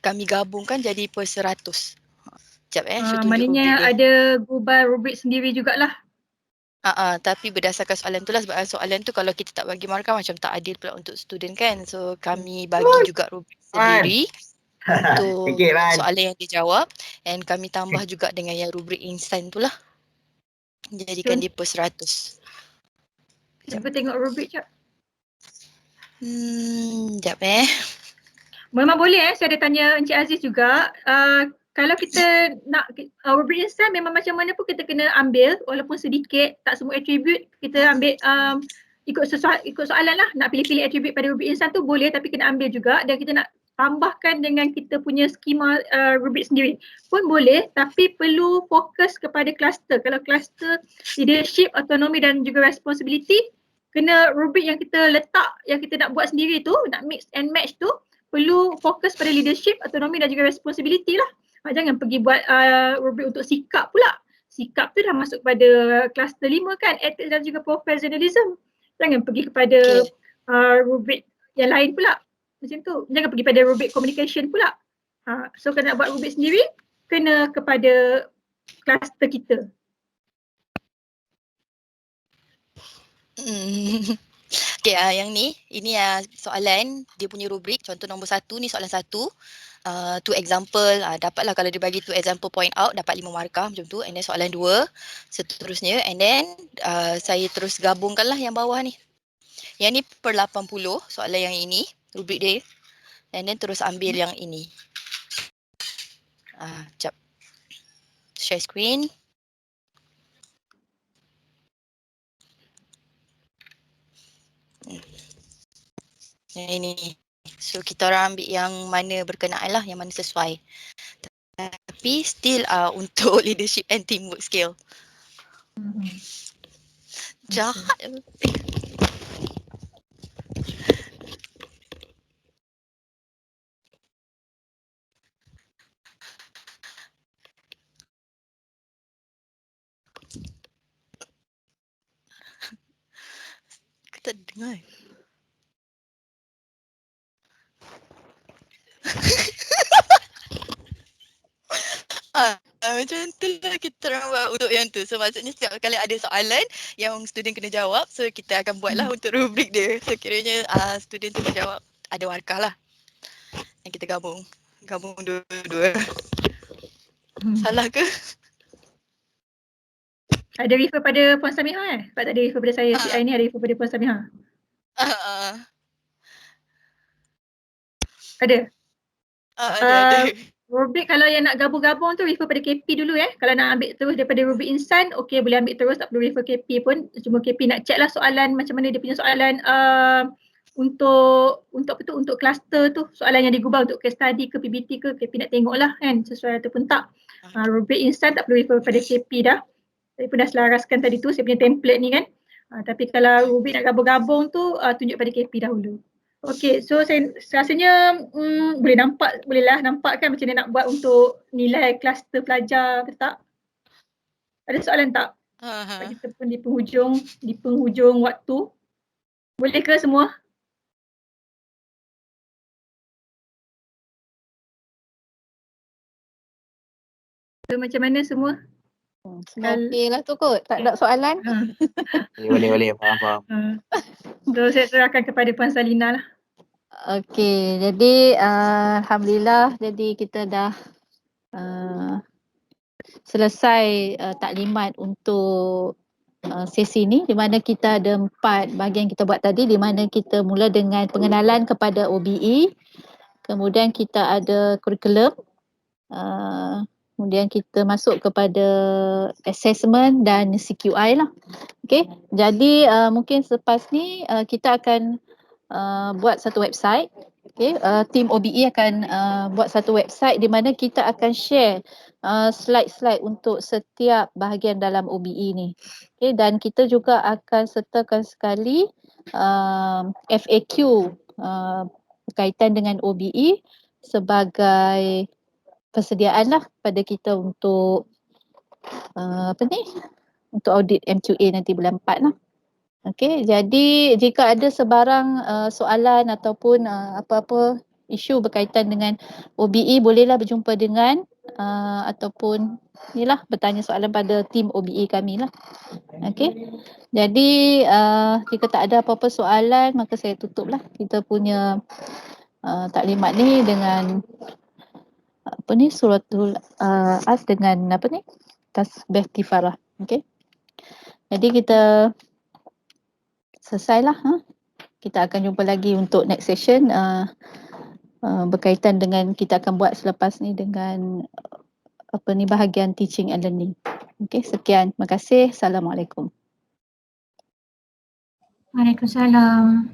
kami gabungkan jadi per 100. Sekejap maknanya ada gubal rubrik sendiri jugalah. Tapi berdasarkan soalan tu lah, sebab soalan tu kalau kita tak bagi markah macam tak adil pula untuk student kan. So kami bagi juga rubrik sendiri untuk soalan yang dijawab, and kami tambah juga dengan yang rubrik instan tu lah. Jadikan dia per 100. Cuba tengok rubrik jap. Sekejap Memang boleh saya ada tanya Encik Aziz juga. Kalau kita nak rubrik instan, memang macam mana pun kita kena ambil walaupun sedikit, tak semua attribute kita ambil ikut soalan lah. Nak pilih-pilih attribute pada rubrik instan tu boleh, tapi kena ambil juga, dan kita nak tambahkan dengan kita punya skema rubrik sendiri pun boleh, tapi perlu fokus kepada kluster. Kalau kluster leadership, autonomy dan juga responsibility, kena rubrik yang kita letak, yang kita nak buat sendiri tu, nak mix and match tu, perlu fokus pada leadership, autonomy dan juga responsibility lah. Jangan pergi buat rubrik untuk sikap pula. Sikap tu dah masuk pada kluster 5 kan, ethics dan juga professionalism. Jangan pergi kepada rubrik yang lain pula. Macam tu. Jangan pergi pada rubrik communication pula. So kalau nak buat rubrik sendiri, kena kepada kluster kita. Okay, yang ni, ini soalan, dia punya rubrik, contoh nombor 1 ni soalan 1. 2 example, dapatlah kalau dia bagi 2 example point out, dapat 5 markah macam tu. And then soalan 2, seterusnya. And then saya terus gabungkanlah yang bawah ni. Yang ni per 80 soalan yang ini, rubrik dia. And then terus ambil yang ini. Sekejap. Share screen. Yang ini. So kita orang ambil yang mana berkenaan lah, yang mana sesuai. Tapi still untuk leadership and teamwork skill. Jahat. Aku tak dengar. Macam tu lah kita orang buat untuk yang tu. So maksudnya setiap kali ada soalan yang student kena jawab, so kita akan buat lah untuk rubrik dia. So kiranya student tu menjawab, ada markah lah yang kita gabung dua-dua. Salah ke? Ada refer pada Puan Samiha Sebab tak ada refer pada saya. CI ni ada refer pada Puan Samiha. Ada? Ada. Rubrik kalau yang nak gabung-gabung tu refer pada KP dulu Kalau nak ambil terus daripada rubrik insan, okey boleh ambil terus, tak perlu refer KP pun. Cuma KP nak check lah soalan macam mana dia punya soalan untuk apa tu, untuk kluster tu, soalan yang digubah untuk case study ke PBT ke, KP nak tengok lah kan sesuai ataupun tak. Rubrik insan tak perlu refer pada KP dah. Saya pun dah selaraskan tadi tu saya punya template ni kan. Tapi kalau rubrik nak gabung-gabung tu tunjuk pada KP dahulu. Okey, so saya rasanya bolehlah nampak kan macam mana nak buat untuk nilai kluster pelajar ke tak? Ada soalan tak? Kita pun di penghujung waktu. Boleh ke semua? So, macam mana semua? Semua okey lah tu kot, tak ada soalan. Boleh, faham. So saya serahkan kepada Puan Salina lah. Okey, jadi alhamdulillah jadi kita dah selesai taklimat untuk sesi ni, di mana kita ada 4 bahagian kita buat tadi, di mana kita mula dengan pengenalan kepada OBE, kemudian kita ada kurikulum, kemudian kita masuk kepada assessment dan CQI lah. Okey, jadi mungkin selepas ni kita akan buat satu website. Okay, tim OBE akan buat satu website di mana kita akan share slide-slide untuk setiap bahagian dalam OBE ni. Okay, dan kita juga akan sertakan sekali FAQ berkaitan dengan OBE sebagai persediaan lah pada kita untuk untuk audit M2A nanti bulan 4 lah. Okey, jadi jika ada sebarang soalan ataupun apa-apa isu berkaitan dengan OBE, bolehlah berjumpa dengan ataupun inilah bertanya soalan pada tim OBE kami lah. Okey, jadi jika tak ada apa-apa soalan, maka saya tutuplah kita punya taklimat ni dengan suratul dengan tasbih kifarah. Okey, jadi kita selesailah. Kita akan jumpa lagi untuk next session berkaitan dengan kita akan buat selepas ni dengan bahagian teaching and learning. Okey, sekian. Terima kasih. Assalamualaikum. Waalaikumsalam.